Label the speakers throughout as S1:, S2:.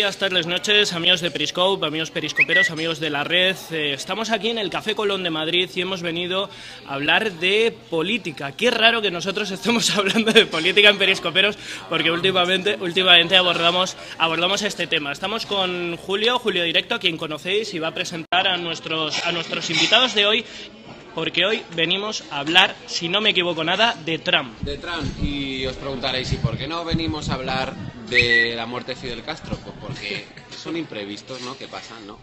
S1: días, tardes, noches, amigos de Periscope, amigos periscoperos, amigos de la red. Estamos aquí en el Café Colón de Madrid y hemos venido a hablar de política. Qué raro que nosotros estemos hablando de política en Periscoperos, porque últimamente abordamos este tema. Estamos con Julio Directo, a quien conocéis, y va a presentar a nuestros invitados de hoy, porque hoy venimos a hablar, si no me equivoco nada, de Trump.
S2: De Trump, y os preguntaréis, ¿y por qué no venimos a hablar de la muerte de Fidel Castro? Pues porque son imprevistos, ¿no?, que pasan, ¿no?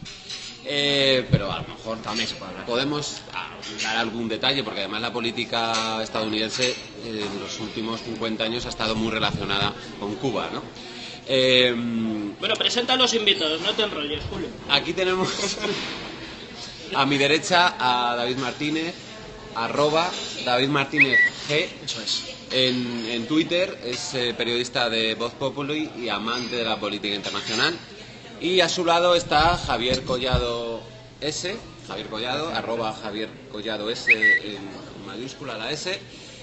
S2: Pero a lo mejor también podemos dar algún detalle, porque además la política estadounidense en los últimos 50 años ha estado muy relacionada con Cuba, ¿no?
S1: Bueno, presenta a los invitados, no te enrolles, Julio.
S2: Aquí tenemos a mi derecha a David Martínez, @David Martínez G.
S1: Eso es.
S2: En Twitter, es periodista de Voz Populi y amante de la política internacional. Y a su lado está Javier Collado S, @Javier Collado S en mayúscula la S,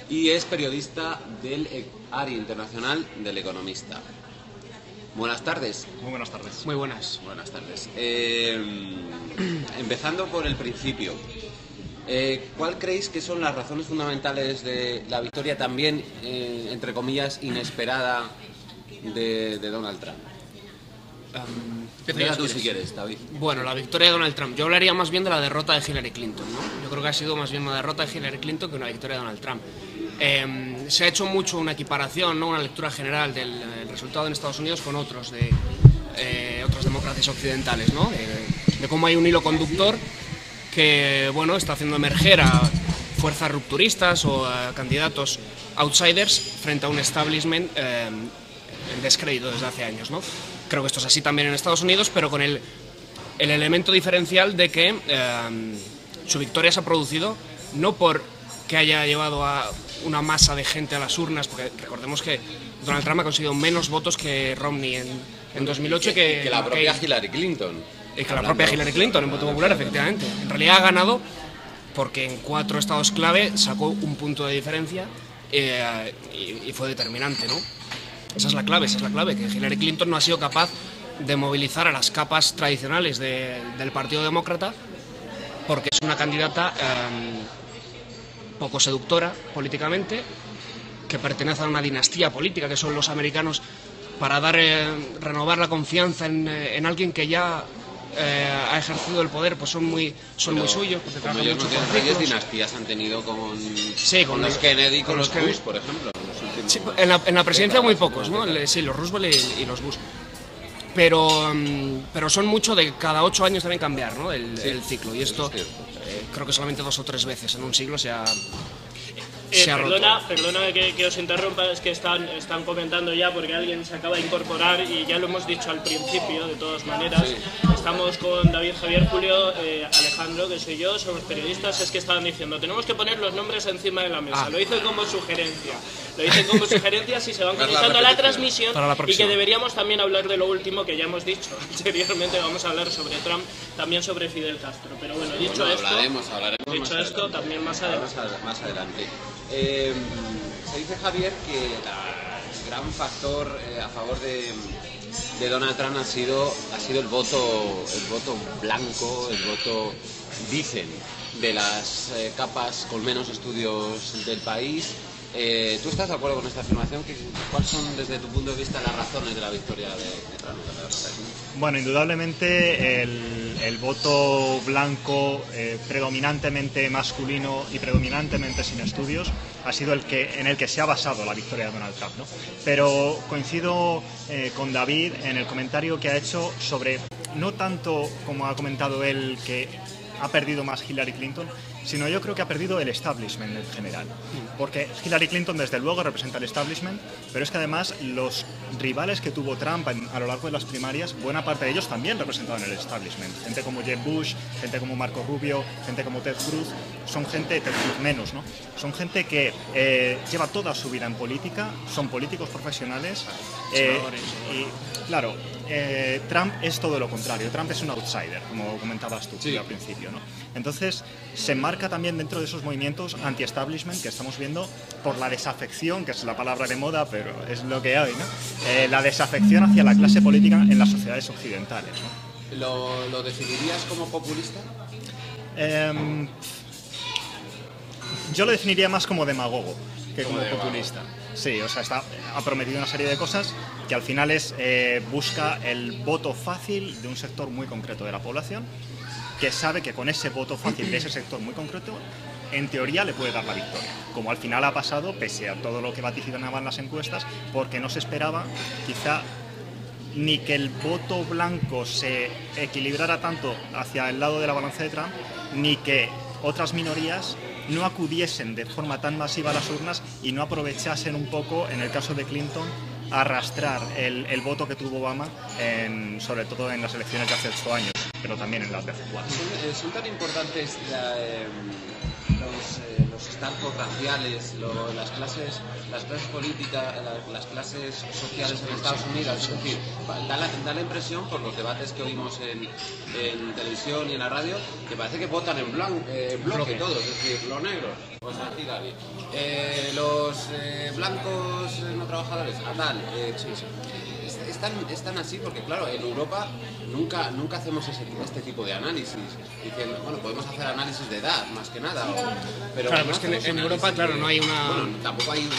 S2: y es periodista del área internacional del Economista. Buenas tardes.
S3: Muy buenas tardes.
S4: Muy buenas.
S2: Buenas tardes. Empezando por el principio, ¿cuál creéis que son las razones fundamentales de la victoria también, entre comillas, inesperada de Donald Trump? Empieza tú si quieres, David.
S4: Bueno, la victoria de Donald Trump. Yo hablaría más bien de la derrota de Hillary Clinton, ¿no? Yo creo que ha sido más bien una derrota de Hillary Clinton que una victoria de Donald Trump. Se ha hecho mucho una equiparación, ¿no?, una lectura general del resultado en Estados Unidos con otras democracias occidentales, ¿no? De cómo hay un hilo conductor que, bueno, está haciendo emerger a fuerzas rupturistas o a candidatos outsiders frente a un establishment en descrédito desde hace años, ¿no? Creo que esto es así también en Estados Unidos, pero con el elemento diferencial de que su victoria se ha producido no por que haya llevado a una masa de gente a las urnas, porque recordemos que Donald Trump ha conseguido menos votos que Romney en 2008
S2: que la propia Hillary Clinton.
S4: Y que la propia Hillary Clinton en voto popular, efectivamente. En realidad ha ganado porque en 4 estados clave sacó un punto de diferencia y fue determinante, ¿no? Esa es la clave, que Hillary Clinton no ha sido capaz de movilizar a las capas tradicionales del Partido Demócrata, porque es una candidata poco seductora políticamente, que pertenece a una dinastía política que son los americanos, para renovar la confianza en alguien que ya ha ejercido el poder, pues son muy suyos, porque
S2: como ellos no tienen reyes, dinastías han tenido con los Kennedy y con los Bush, por ejemplo.
S4: Sí, en la presidencia muy pocos, ¿no? Sí, los Roosevelt y los Bush. Pero son mucho de cada 8 años deben cambiar, ¿no?, el ciclo. Y esto creo que solamente 2 o 3 veces en un siglo se ha
S1: Perdona que os interrumpa, es que están comentando ya, porque alguien se acaba de incorporar y ya lo hemos dicho al principio, de todas maneras. Sí. Estamos con David, Javier, Julio, Alejandro, que soy yo, somos periodistas. Es que estaban diciendo, tenemos que poner los nombres encima de la mesa. Lo dicen como sugerencia. Si se van conectando a la transmisión, y que deberíamos también hablar de lo último que ya hemos dicho anteriormente. Vamos a hablar sobre Trump, también sobre Fidel Castro. Pero bueno, dicho esto, también más
S2: adelante. Se dice, Javier, que el gran factor a favor de Donald Trump ha sido el voto blanco, el voto, dicen, de las capas con menos estudios del país. ¿Tú estás de acuerdo con esta afirmación? ¿Cuáles son, desde tu punto de vista, las razones de la victoria de Trump?
S3: Bueno, indudablemente el voto blanco, predominantemente masculino y predominantemente sin estudios, ha sido en el que se ha basado la victoria de Donald Trump, ¿no? Pero coincido con David en el comentario que ha hecho sobre, no tanto como ha comentado él, que ha perdido más Hillary Clinton, sino yo creo que ha perdido el establishment en general. Porque Hillary Clinton desde luego representa el establishment, pero es que además los rivales que tuvo Trump a lo largo de las primarias, buena parte de ellos también representaban el establishment. Gente como Jeb Bush, gente como Marco Rubio, gente como Ted Cruz, son gente, menos, ¿no? Son gente que lleva toda su vida en política, son políticos profesionales y, claro, Trump es todo lo contrario. Trump es un outsider, como comentabas tú al principio, ¿no? Entonces, se enmarca también dentro de esos movimientos anti-establishment que estamos viendo por la desafección, que es la palabra de moda, pero es lo que hay, ¿no? La desafección hacia la clase política en las sociedades occidentales, ¿no?
S2: ¿Lo definirías como populista?
S3: Yo lo definiría más como demagogo que como populista. Sí, o sea, ha prometido una serie de cosas que al final busca el voto fácil de un sector muy concreto de la población, que sabe que con ese voto fácil de ese sector muy concreto, en teoría le puede dar la victoria, como al final ha pasado, pese a todo lo que vaticinaban las encuestas, porque no se esperaba quizá ni que el voto blanco se equilibrara tanto hacia el lado de la balanza de Trump, ni que otras minorías no acudiesen de forma tan masiva a las urnas y no aprovechasen un poco, en el caso de Clinton, a arrastrar el voto que tuvo Obama, sobre todo en las elecciones de hace 8 años, pero también en las de hace 4.
S2: ¿Son tan importantes los estancos raciales, las clases políticas, las clases sociales en Estados Unidos? Es decir, da la impresión, por los debates que oímos en televisión y en la radio, que parece que votan en bloque todos, es decir, los negros, pues a Hillary, los blancos no trabajadores, a tal. Están así porque, claro, en Europa nunca hacemos este tipo de análisis. Diciendo, bueno, podemos hacer análisis de edad, más que nada. Pero
S4: claro,
S2: no
S4: es que en Europa, claro, no hay una...
S2: Bueno, tampoco hay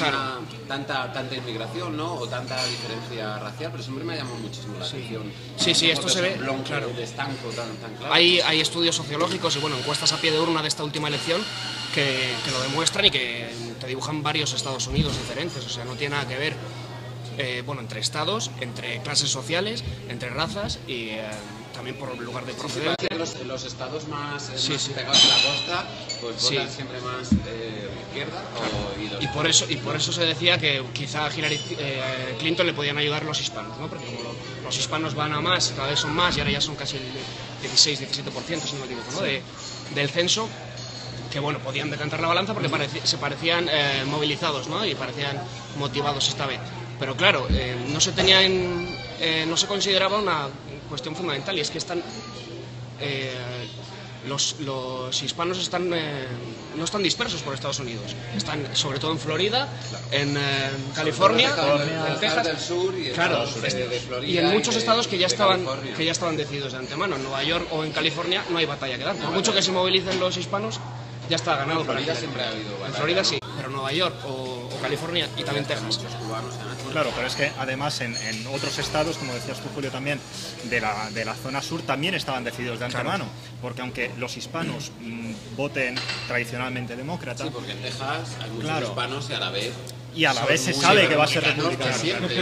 S2: tanta inmigración, ¿no? O tanta diferencia racial, pero siempre me ha llamado muchísimo la atención.
S4: Sí, esto se ve,
S2: claro. De estanco tan claro.
S4: Hay estudios sociológicos y, bueno, encuestas a pie de urna de esta última elección que lo demuestran y que te dibujan varios Estados Unidos diferentes. O sea, no tiene nada que ver... entre estados, entre clases sociales, entre razas y también por lugar de procedencia.
S2: Los estados más pegados a la costa, pues votan siempre más izquierda.
S4: Y por eso se decía que quizá a Hillary Clinton le podían ayudar los hispanos, ¿no? Porque como los hispanos van a más, cada vez son más y ahora ya son casi el 16-17%, si no me equivoco, ¿no? Del censo, que bueno, podían decantar la balanza porque se parecían movilizados, ¿no? Y parecían motivados esta vez. Pero claro, no se consideraba una cuestión fundamental, y es que los hispanos no están dispersos por Estados Unidos. Están sobre todo en Florida, en California, en Texas
S2: del sur y
S4: claro,
S2: de Florida
S4: y en muchos estados que ya estaban
S2: California.
S4: decididos de antemano. En Nueva York o en California no hay batalla que dar. Por mucho que se movilicen los hispanos, ya está ganado.
S2: En Florida siempre ha habido batalla.
S4: En Florida sí, pero Nueva York o California y también Texas.
S3: Claro, pero es que además en otros estados, como decías tú, Julio, también de la zona sur, también estaban decididos de antemano, porque aunque los hispanos voten tradicionalmente demócrata...
S2: Sí, porque en Texas hay muchos hispanos y a la vez
S3: se sabe que va a ser republicano.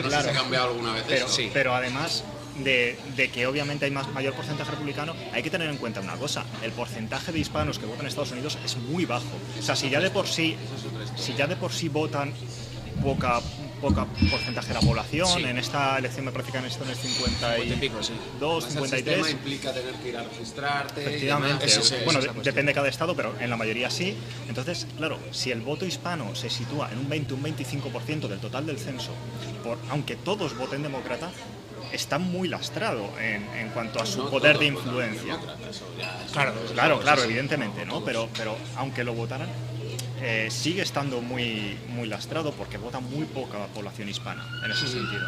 S2: Claro. Se ha cambiado alguna vez
S3: pero además de que obviamente hay mayor porcentaje republicano, hay que tener en cuenta una cosa: el porcentaje de hispanos que votan en Estados Unidos es muy bajo. O sea, si ya de por sí votan poca porcentaje de la población, en esta elección me parece que han estado en el 52, 53. El sistema
S2: implica tener que ir a registrarte.
S3: Efectivamente. Bueno, depende de cada estado, pero en la mayoría sí. Entonces, claro, si el voto hispano se sitúa en un 25% del total del censo, aunque todos voten demócrata, está muy lastrado en cuanto a su poder de influencia. Claro, evidentemente, ¿no? Pero aunque lo votaran, sigue estando muy lastrado porque vota muy poca población hispana en ese sentido.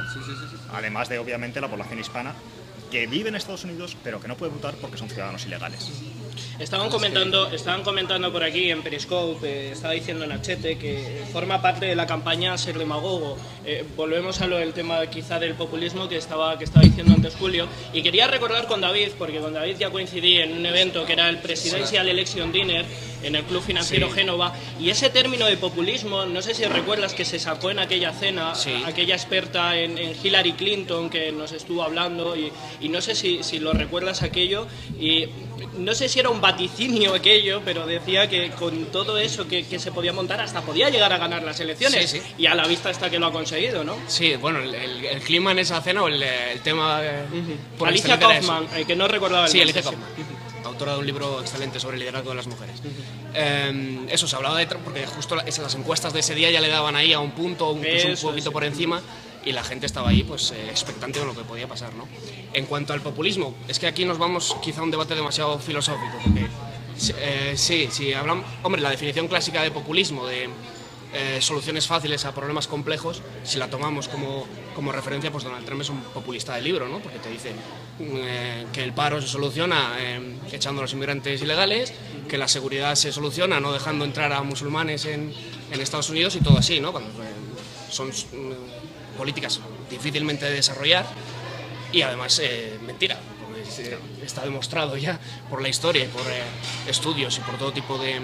S3: Además de, obviamente, la población hispana que vive en Estados Unidos pero que no puede votar porque son ciudadanos ilegales.
S1: Estaban comentando por aquí en Periscope, estaba diciendo Nachete que forma parte de la campaña ser demagogo. Volvemos a lo del tema quizá del populismo que estaba diciendo antes Julio, y quería recordar con David, porque con David ya coincidí en un evento que era el Presidential Election Dinner en el Club Financiero Génova, y ese término de populismo, no sé si recuerdas que se sacó en aquella cena, aquella experta en Hillary Clinton que nos estuvo hablando, y no sé si lo recuerdas aquello, y no sé si era un vaticinio aquello, pero decía que con todo eso que se podía montar hasta podía llegar a ganar las elecciones, y a la vista está que lo ha conseguido, ¿no? Sí,
S4: bueno, el clima en esa cena, o el tema...
S1: Alicia Kaufman, que no recordaba el nombre.
S4: Alicia Kaufman. autora de un libro excelente sobre el liderazgo de las mujeres. Eso, se hablaba de Trump porque justo las encuestas de ese día ya le daban ahí a un punto, incluso un poquito por encima, y la gente estaba ahí pues expectante de lo que podía pasar, ¿no? En cuanto al populismo, es que aquí nos vamos quizá a un debate demasiado filosófico, porque sí, hablamos, hombre, la definición clásica de populismo, de soluciones fáciles a problemas complejos, si la tomamos como referencia, pues Donald Trump es un populista del libro, ¿no? Porque te dice que el paro se soluciona echando a los inmigrantes ilegales, que la seguridad se soluciona no dejando entrar a musulmanes en Estados Unidos y todo así, ¿no? Cuando son políticas difícilmente de desarrollar y además mentira, porque está demostrado ya por la historia y por estudios y por todo tipo de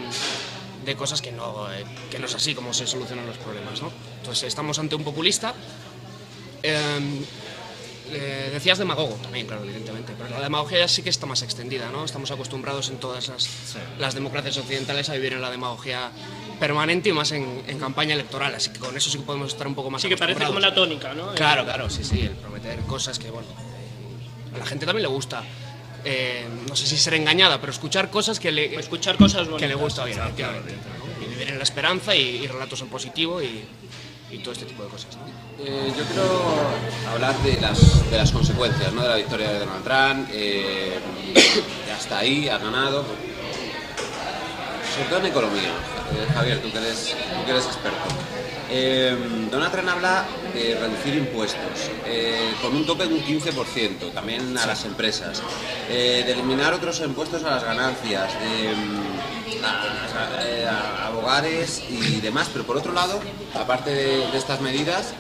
S4: cosas que no es así como se solucionan los problemas, ¿no? Entonces estamos ante un populista. Decías demagogo también, claro, evidentemente, pero la demagogia ya sí que está más extendida, ¿no? Estamos acostumbrados en todas las democracias occidentales a vivir en la demagogia permanente y más en campaña electoral, así que con eso sí que podemos estar un poco más acostumbrados.
S1: Sí, que parece como la tónica, ¿no?
S4: Claro, sí, el prometer cosas que, bueno, a la gente también le gusta. No sé si ser engañada, pero escuchar cosas que le gusta bien, efectivamente, ¿no? Y vivir en la esperanza y relatos en positivo y todo este tipo de cosas, ¿no?
S2: Yo quiero hablar de las consecuencias, ¿no? De la victoria de Donald Trump. Ya está ahí, ha ganado, sobre todo en economía. Javier, tú que eres experto. Donald Trump habla de reducir impuestos, con un tope de un 15%, también a las empresas, de eliminar otros impuestos a las ganancias, a hogares y demás, pero por otro lado, aparte de estas medidas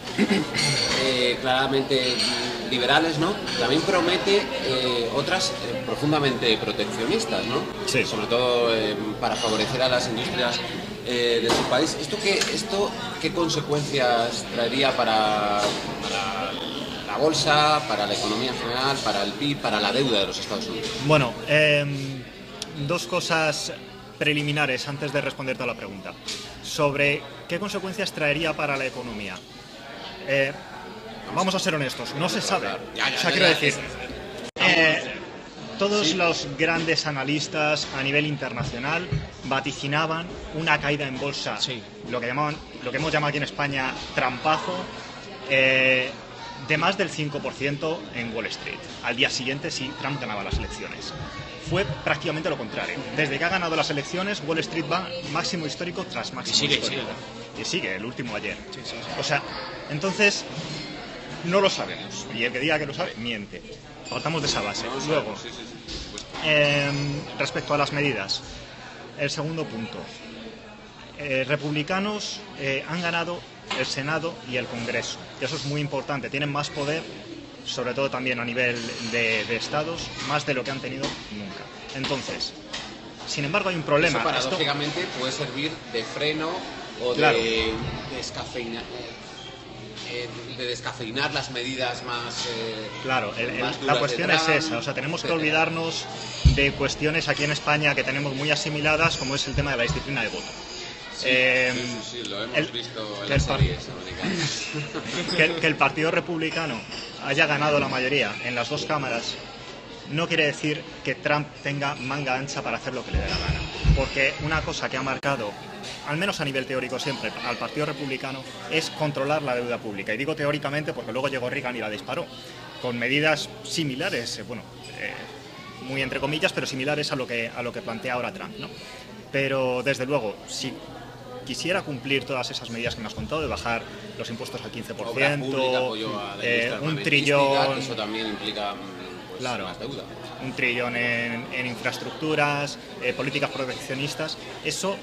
S2: claramente liberales, ¿no? También promete otras profundamente proteccionistas, ¿no?
S3: Sí.
S2: Sobre todo para favorecer a las industrias de su país. ¿Esto qué consecuencias traería para la bolsa, para la economía en general, para el PIB, para la deuda de los Estados Unidos?
S3: Bueno, dos cosas preliminares antes de responderte a la pregunta. Sobre qué consecuencias traería para la economía. Vamos a ser honestos, no se sabe. O sea, quiero decir, todos los grandes analistas a nivel internacional vaticinaban una caída en bolsa, lo que hemos llamado aquí en España trampazo, de más del 5% en Wall Street. Al día siguiente, si Trump ganaba las elecciones. Fue prácticamente lo contrario. Desde que ha ganado las elecciones, Wall Street va máximo histórico tras máximo histórico. Y sigue, el último ayer. O sea, entonces, no lo sabemos. Y el que diga que lo sabe, miente. Partamos de esa base. Luego, respecto a las medidas, el segundo punto. Republicanos han ganado el Senado y el Congreso. Y eso es muy importante. Tienen más poder, sobre todo también a nivel de estados, más de lo que han tenido nunca. Entonces, sin embargo, hay un problema.
S2: Eso paradójicamente puede servir de freno o de descafeinar las medidas más...
S3: Claro,
S2: más
S3: la
S2: duras
S3: cuestión
S2: de
S3: es
S2: Trump,
S3: esa. O sea, tenemos que
S2: etcétera.
S3: olvidarnos de cuestiones aquí en España que tenemos muy asimiladas, como es el tema de la disciplina de voto.
S2: Sí, lo hemos visto en las series americanas.
S3: Que el Partido Republicano haya ganado la mayoría en las dos cámaras no quiere decir que Trump tenga manga ancha para hacer lo que le dé la gana. Porque una cosa que ha marcado, al menos a nivel teórico siempre, al Partido Republicano es controlar la deuda pública. Y digo teóricamente porque luego llegó Reagan y la disparó, con medidas similares, muy entre comillas, pero similares a lo que plantea ahora Trump, ¿no? Pero desde luego, si quisiera cumplir todas esas medidas que me has contado, de bajar los impuestos al 15%,
S2: Obra pública, apoyo a la industria
S3: un trillón,
S2: que eso también implica
S3: claro,
S2: más deuda.
S3: un trillón en infraestructuras, políticas proteccionistas, eso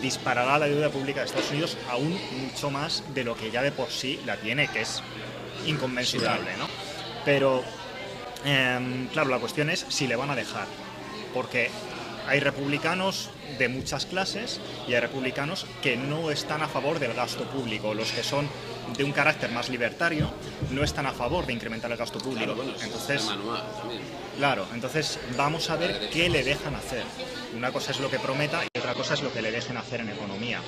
S3: disparará la deuda pública de Estados Unidos aún mucho más de lo que ya de por sí la tiene, que es inconmensurable, ¿no? Pero, claro, la cuestión es si le van a dejar, porque hay republicanos de muchas clases y hay republicanos que no están a favor del gasto público. Los que son de un carácter más libertario no están a favor de incrementar el gasto público.
S2: Claro,
S3: entonces,
S2: manual también.
S3: claro, entonces vamos a ver qué le dejan hacer. Una cosa es lo que prometa y otra cosa es lo que le dejen hacer en economía.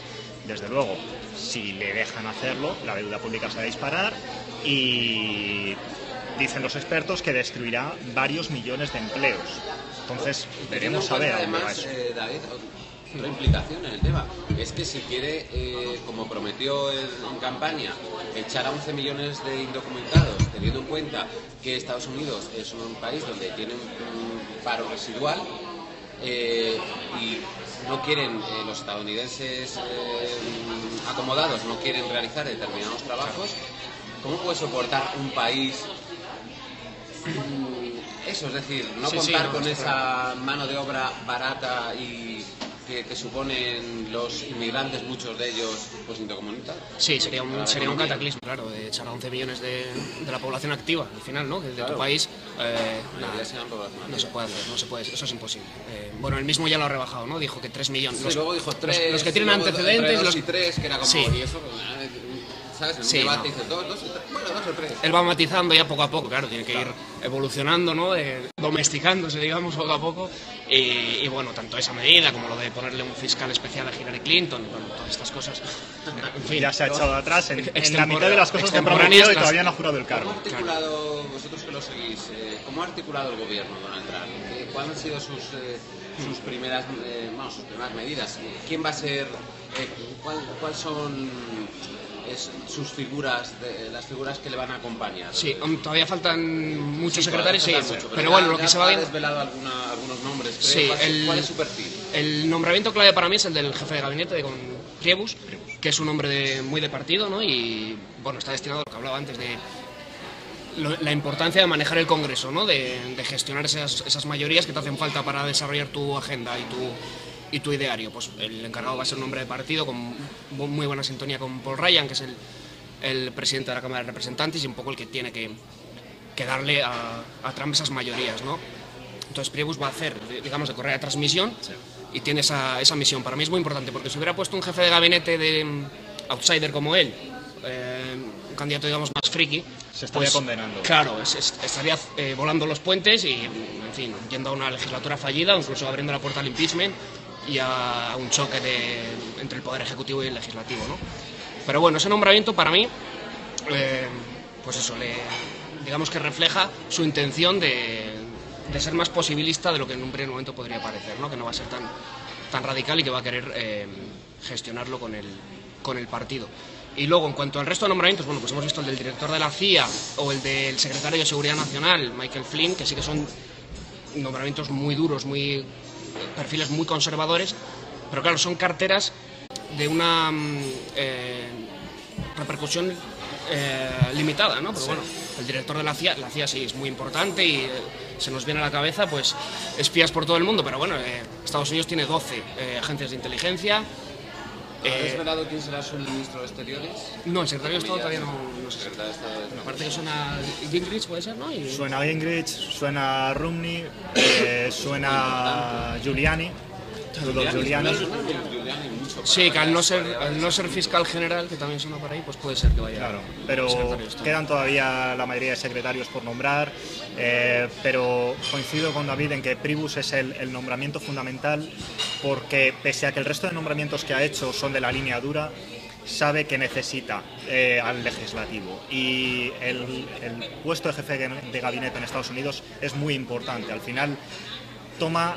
S3: Desde luego, si le dejan hacerlo, la deuda pública se va a disparar y dicen los expertos que destruirá varios millones de empleos. Entonces, veremos a ver a dónde va
S2: además,
S3: eso.
S2: David, otra implicación en el tema es que si quiere, como prometió en campaña, echar a 11 millones de indocumentados, teniendo en cuenta que Estados Unidos es un país donde tiene un paro residual, y no quieren, los estadounidenses acomodados no quieren realizar determinados trabajos, ¿cómo puede soportar un país eso? Es decir, no contar con esa mano de obra barata y que suponen los inmigrantes, muchos de ellos pues indocumentados.
S4: Sí, sería un cataclismo, claro, de echar a 11 millones de la población activa, al final, ¿no? De tu país, no se puede hacer, no se puede, eso es imposible. Bueno, él mismo ya lo ha rebajado, ¿no? Dijo que 3 millones.
S2: Sí, luego dijo 3,
S4: los que tienen antecedentes,
S2: los y 3, que era como,
S4: sí.
S2: y eso, ¿sabes? En un debate dice 2 o 3, bueno, 2 o 3.
S4: Él va matizando ya poco a poco, claro, tiene que ir evolucionando, ¿no? Domesticándose, digamos, poco a poco. Y bueno, tanto esa medida como lo de ponerle un fiscal especial a Hillary Clinton, bueno, todas estas cosas. En fin,
S3: ya se ha echado atrás en la mitad de las cosas que prometió y todavía no ha jurado el cargo.
S2: ¿Cómo ha articulado, vosotros que lo seguís, cómo ha articulado el gobierno Donald Trump? ¿Cuáles han sido sus primeras medidas? ¿Quién va a ser? ¿Cuáles son sus figuras, las figuras que le van a acompañar?
S4: Sí, todavía faltan muchos secretarios, sí,
S2: mucho,
S4: pero bueno, lo que se va
S2: ha desvelado algunos nombres.
S4: Sí,
S2: ¿Cuál es su perfil?
S4: El nombramiento clave para mí es el del jefe de gabinete, con Priebus, que es un hombre muy de partido, ¿no? Y bueno, está destinado a lo que hablaba antes de la importancia de manejar el Congreso, ¿no? De gestionar esas mayorías que te hacen falta para desarrollar tu agenda y tu ideario. Pues el encargado va a ser un hombre de partido con muy buena sintonía con Paul Ryan, que es el presidente de la Cámara de Representantes y un poco el que tiene que darle a Trump esas mayorías, ¿no? Entonces Priebus va a hacer, digamos, de correa de transmisión y tiene esa misión. Para mí es muy importante, porque si hubiera puesto un jefe de gabinete de outsider como él, un candidato, digamos, más friki,
S3: se estaría condenando.
S4: Claro, estaría volando los puentes y, en fin, yendo a una legislatura fallida o incluso abriendo la puerta al impeachment y a un choque entre el Poder Ejecutivo y el Legislativo, ¿no? Pero bueno, ese nombramiento para mí, pues eso, digamos que refleja su intención de ser más posibilista de lo que en un primer momento podría parecer, ¿no? Que no va a ser tan radical y que va a querer gestionarlo con el partido. Y luego, en cuanto al resto de nombramientos, bueno, pues hemos visto el del director de la CIA o el del secretario de Seguridad Nacional, Michael Flynn, que sí que son nombramientos muy duros, perfiles muy conservadores, pero claro, son carteras de una repercusión limitada, ¿no? Pero bueno, el director de la CIA sí es muy importante y se nos viene a la cabeza, pues, espías por todo el mundo, pero bueno, Estados Unidos tiene 12 agencias de inteligencia.
S2: ¿Ha desvelado quién será su ministro de Exteriores?
S4: No, el secretario de Estado todavía no sé. Aparte que suena Gingrich, puede ser, ¿no?
S3: Suena Gingrich, suena Romney, suena Giuliani.
S4: Sí, que al no ser fiscal general, que también suena por ahí, pues puede ser que vaya.
S3: Claro, pero quedan todavía la mayoría de secretarios por nombrar, pero coincido con David en que Priebus es el nombramiento fundamental, porque pese a que el resto de nombramientos que ha hecho son de la línea dura, sabe que necesita al legislativo, y el puesto de jefe de gabinete en Estados Unidos es muy importante. Al final toma,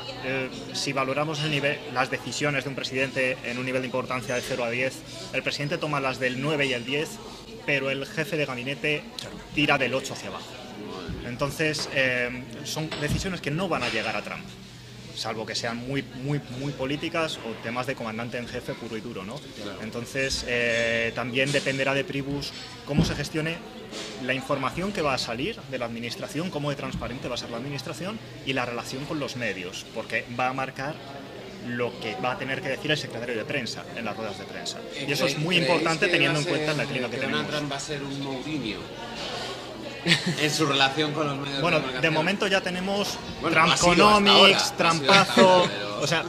S3: si valoramos las decisiones de un presidente en un nivel de importancia de 0 a 10, el presidente toma las del 9 y el 10, pero el jefe de gabinete tira del 8 hacia abajo. Entonces, son decisiones que no van a llegar a Trump, salvo que sean muy políticas o temas de comandante en jefe puro y duro, ¿no? Entonces, también dependerá de Priebus cómo se gestione la información que va a salir de la administración, cómo de transparente va a ser la administración y la relación con los medios, porque va a marcar lo que va a tener que decir el secretario de prensa en las ruedas de prensa. Y eso es muy importante teniendo en cuenta la clínica que tenemos.
S2: Donald Trump va a ser un Mourinho en su relación con los medios.
S3: Bueno, de momento ya tenemos Trumponomics, Trumpazo, o sea,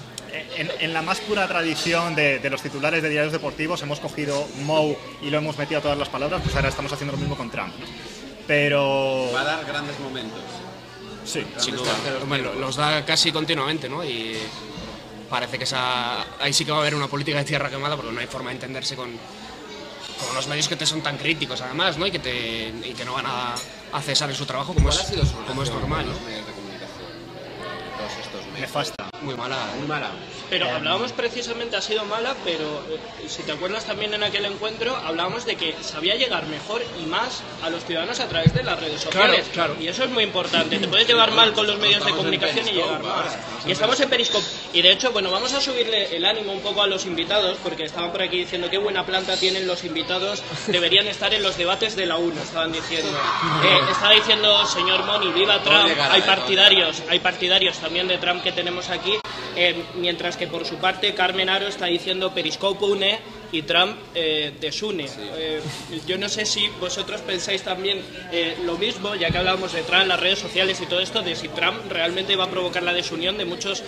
S3: en la más pura tradición de los titulares de diarios deportivos hemos cogido Mou y lo hemos metido a todas las palabras, pues ahora estamos haciendo lo mismo con Trump, ¿no? Pero
S2: va a dar grandes momentos.
S3: Sí,
S4: sin duda. Bueno, los da casi continuamente, ¿no? Y parece que ahí sí que va a haber una política de tierra quemada, porque no hay forma de entenderse con los medios que te son tan críticos, además, ¿no? Y que no van a a cesar en su trabajo, como
S2: ¿Cuál ha sido su
S4: como es
S2: relación
S4: normal,
S2: con
S4: ¿no?
S2: los medios de comunicación todos estos meses?
S3: Nefasta.
S2: Muy mala, muy mala.
S1: Pero hablábamos precisamente, ha sido mala, pero si te acuerdas también en aquel encuentro, hablábamos de que sabía llegar mejor y más a los ciudadanos a través de las redes sociales.
S4: Claro.
S1: Y eso es muy importante. Te puedes llevar mal con los medios de comunicación y llegar más. Y estamos en Periscope. Y de hecho, bueno, vamos a subirle el ánimo un poco a los invitados, porque estaban por aquí diciendo qué buena planta tienen los invitados, deberían estar en los debates de la ONU, estaban diciendo. Estaba diciendo, señor Moni, viva Trump, hay partidarios también de Trump que tenemos aquí, mientras que por su parte Carmen Aro está diciendo Periscope une y Trump desune. Yo no sé si vosotros pensáis también lo mismo, ya que hablábamos de Trump, las redes sociales y todo esto, de si Trump realmente va a provocar la desunión de muchos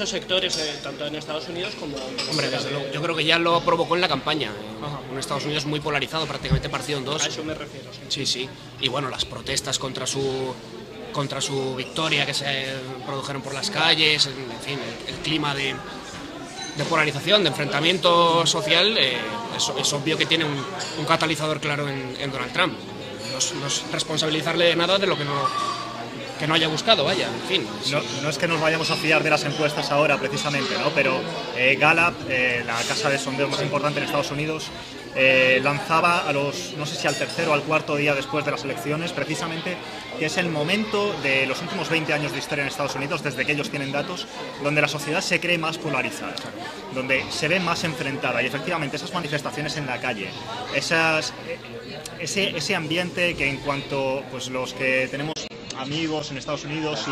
S1: sectores, tanto en Estados Unidos como en
S4: Hombre, desde luego. Yo creo que ya lo provocó en la campaña. Un Estados Unidos muy polarizado, prácticamente partido en dos.
S1: A eso me refiero.
S4: Sí. Y bueno, las protestas contra su victoria que se produjeron por las calles, en fin, el clima de polarización, de enfrentamiento social, es obvio que tiene un catalizador claro en Donald Trump. No es responsabilizarle de nada de lo que no haya buscado, vaya, en fin.
S3: No es que nos vayamos a fiar de las encuestas ahora, precisamente, ¿no? Pero Gallup, la casa de sondeo más importante en Estados Unidos, lanzaba no sé si al tercer o al cuarto día después de las elecciones, precisamente, que es el momento de los últimos 20 años de historia en Estados Unidos, desde que ellos tienen datos, donde la sociedad se cree más polarizada, donde se ve más enfrentada, y efectivamente esas manifestaciones en la calle, ese ambiente que en cuanto pues los que tenemos amigos en Estados Unidos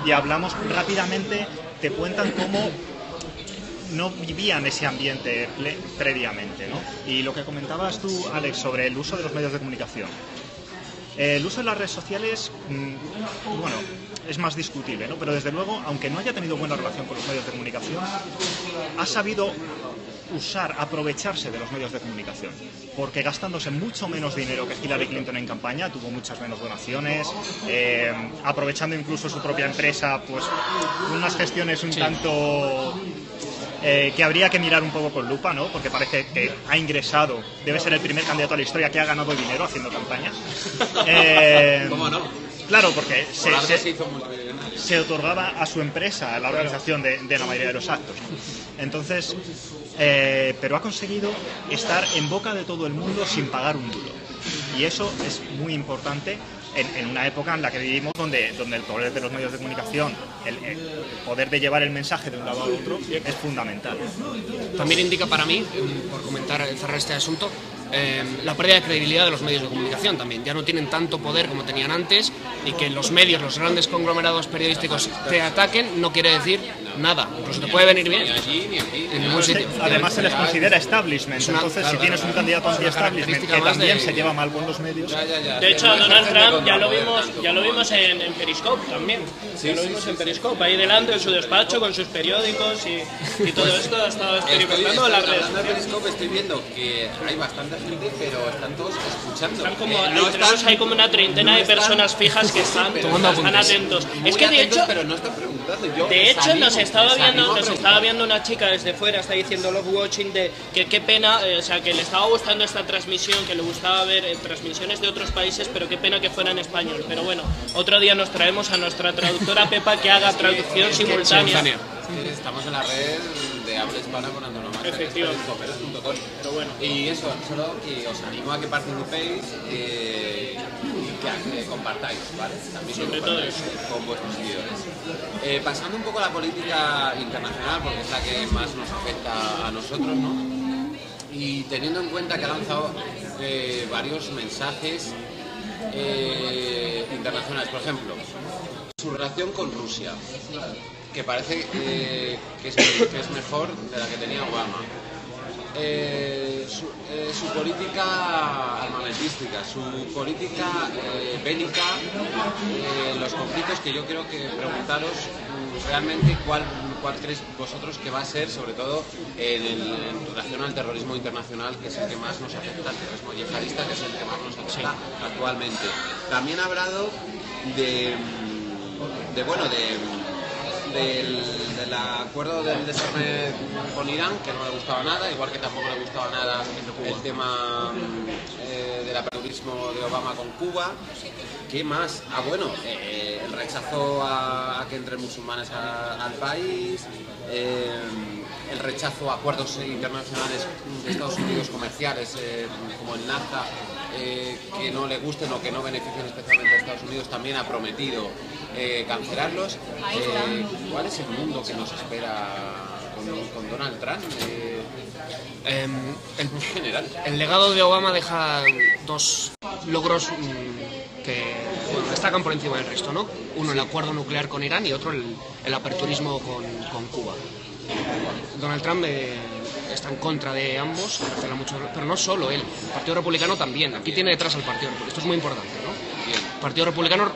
S3: y hablamos rápidamente, te cuentan cómo no vivían ese ambiente previamente, ¿no? Y lo que comentabas tú, Alex, sobre el uso de los medios de comunicación. El uso de las redes sociales, bueno, es más discutible, ¿no? Pero desde luego, aunque no haya tenido buena relación con los medios de comunicación, ha sabido aprovecharse de los medios de comunicación, porque gastándose mucho menos dinero que Hillary Clinton en campaña, tuvo muchas menos donaciones, aprovechando incluso su propia empresa, pues unas gestiones un tanto que habría que mirar un poco con lupa, ¿no? Porque parece que ha ingresado, debe ser el primer candidato a la historia que ha ganado dinero haciendo campaña.
S2: ¿Cómo no?
S3: Claro, porque
S2: se
S3: se otorgaba a su empresa la organización de la mayoría de los actos, ¿no? Entonces, pero ha conseguido estar en boca de todo el mundo sin pagar un duro. Y eso es muy importante en una época en la que vivimos donde el poder de los medios de comunicación, el poder de llevar el mensaje de un lado a otro es fundamental.
S4: También indica para mí, por cerrar este asunto, la pérdida de credibilidad de los medios de comunicación también. Ya no tienen tanto poder como tenían antes, y que los medios, los grandes conglomerados periodísticos te ataquen no quiere decir nada. Incluso te puede venir bien
S2: ni allí ni aquí.
S4: en ningún sitio.
S3: Además se les considera establishment, entonces si tienes un candidato anti-establishment que también se lleva mal con los medios...
S1: De hecho, a Donald Trump ya lo vimos en Periscope también. Ya lo vimos en Periscope, ahí delante en su despacho con sus periódicos y todo esto ha estado experimentando las redes
S2: Hablando de
S1: sociales.
S2: Periscope, estoy viendo que hay bastante gente, pero están todos escuchando.
S1: Están como,
S2: No están-
S1: hay como una treintena de personas fijas que están atentos.
S2: muy
S1: Es que de
S2: atentos,
S1: hecho,
S2: pero no están preguntando. Yo
S1: de
S2: les
S1: hecho
S2: animo,
S1: nos
S2: les
S1: estaba
S2: animo a preguntar.
S1: viendo una chica desde fuera, está diciendo love watching, de que qué pena, o sea, que le estaba gustando esta transmisión, que le gustaba ver transmisiones de otros países, pero qué pena que fuera en español. Pero bueno, otro día nos traemos a nuestra traductora Pepa que haga traducción simultánea.
S2: Estamos en la red de habla hispana con antonomasia.
S1: Efectivamente.
S2: Periscope.com.
S1: Pero bueno.
S2: Y eso, solo que os animo a que participéis y que compartáis, ¿vale? También
S1: Sobre
S2: que
S1: todo
S2: compartáis con vuestros seguidores. Pasando un poco a la política internacional, porque es la que más nos afecta a nosotros, ¿no? Y teniendo en cuenta que ha lanzado varios mensajes internacionales, por ejemplo, su relación con Rusia, que parece que es mejor de la que tenía Obama. Su política armamentística, su política bélica, los conflictos, que yo creo que preguntaros realmente cuál creéis vosotros que va a ser, sobre todo en relación al terrorismo internacional, que es el que más nos afecta, el terrorismo yihadista, que es el que más nos afecta actualmente. También ha hablado de del acuerdo del desarme con Irán, que no le gustaba nada, igual que tampoco le gustaba nada el tema del aperturismo de Obama con Cuba. ¿Qué más? Bueno, el rechazo a que entren musulmanes al país, el rechazo a acuerdos internacionales de Estados Unidos comerciales, como el NAFTA, que no le gusten o que no beneficien especialmente a Estados Unidos, también ha prometido cancelarlos. ¿Cuál es el mundo que nos espera con Donald Trump?
S4: En general, el legado de Obama deja dos logros que destacan por encima del resto, ¿no? Uno, el acuerdo nuclear con Irán, y otro, el aperturismo con Cuba. Donald Trump está en contra de ambos, recela mucho, pero no solo él, el Partido Republicano también. Aquí tiene detrás al Partido Republicano, esto es muy importante, ¿no? El Partido Republicano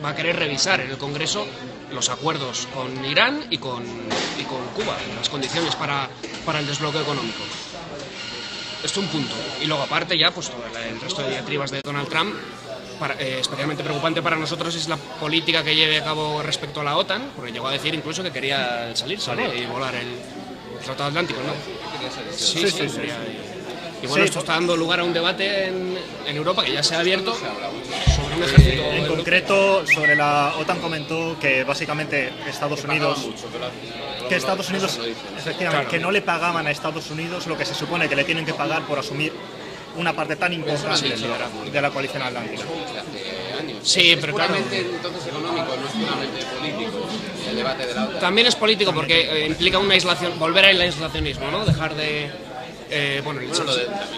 S4: va a querer revisar en el Congreso los acuerdos con Irán y con Cuba, las condiciones para el desbloqueo económico. Esto es un punto. Y luego, aparte, ya pues todo el resto de diatribas de Donald Trump. Especialmente preocupante para nosotros es la política que lleve a cabo respecto a la OTAN, porque llegó a decir incluso que quería salirse, ¿no? Y volar el Tratado Atlántico, ¿no? Sí. Y bueno, esto está dando lugar a un debate en Europa que ya se ha abierto sobre un ejército.
S3: En concreto, sobre la OTAN comentó que básicamente Estados Unidos, efectivamente,
S2: claro,
S3: que no le pagaban a Estados Unidos lo que se supone que le tienen que pagar por asumir una parte tan importante de la coalición atlántica.
S2: Hace años.
S4: Sí, pero claro.
S2: Es puramente entonces económico, no es puramente político el debate de la OTAN.
S4: También es político porque implica una aislación, volver al aislacionismo, ¿no? Dejar de...
S2: también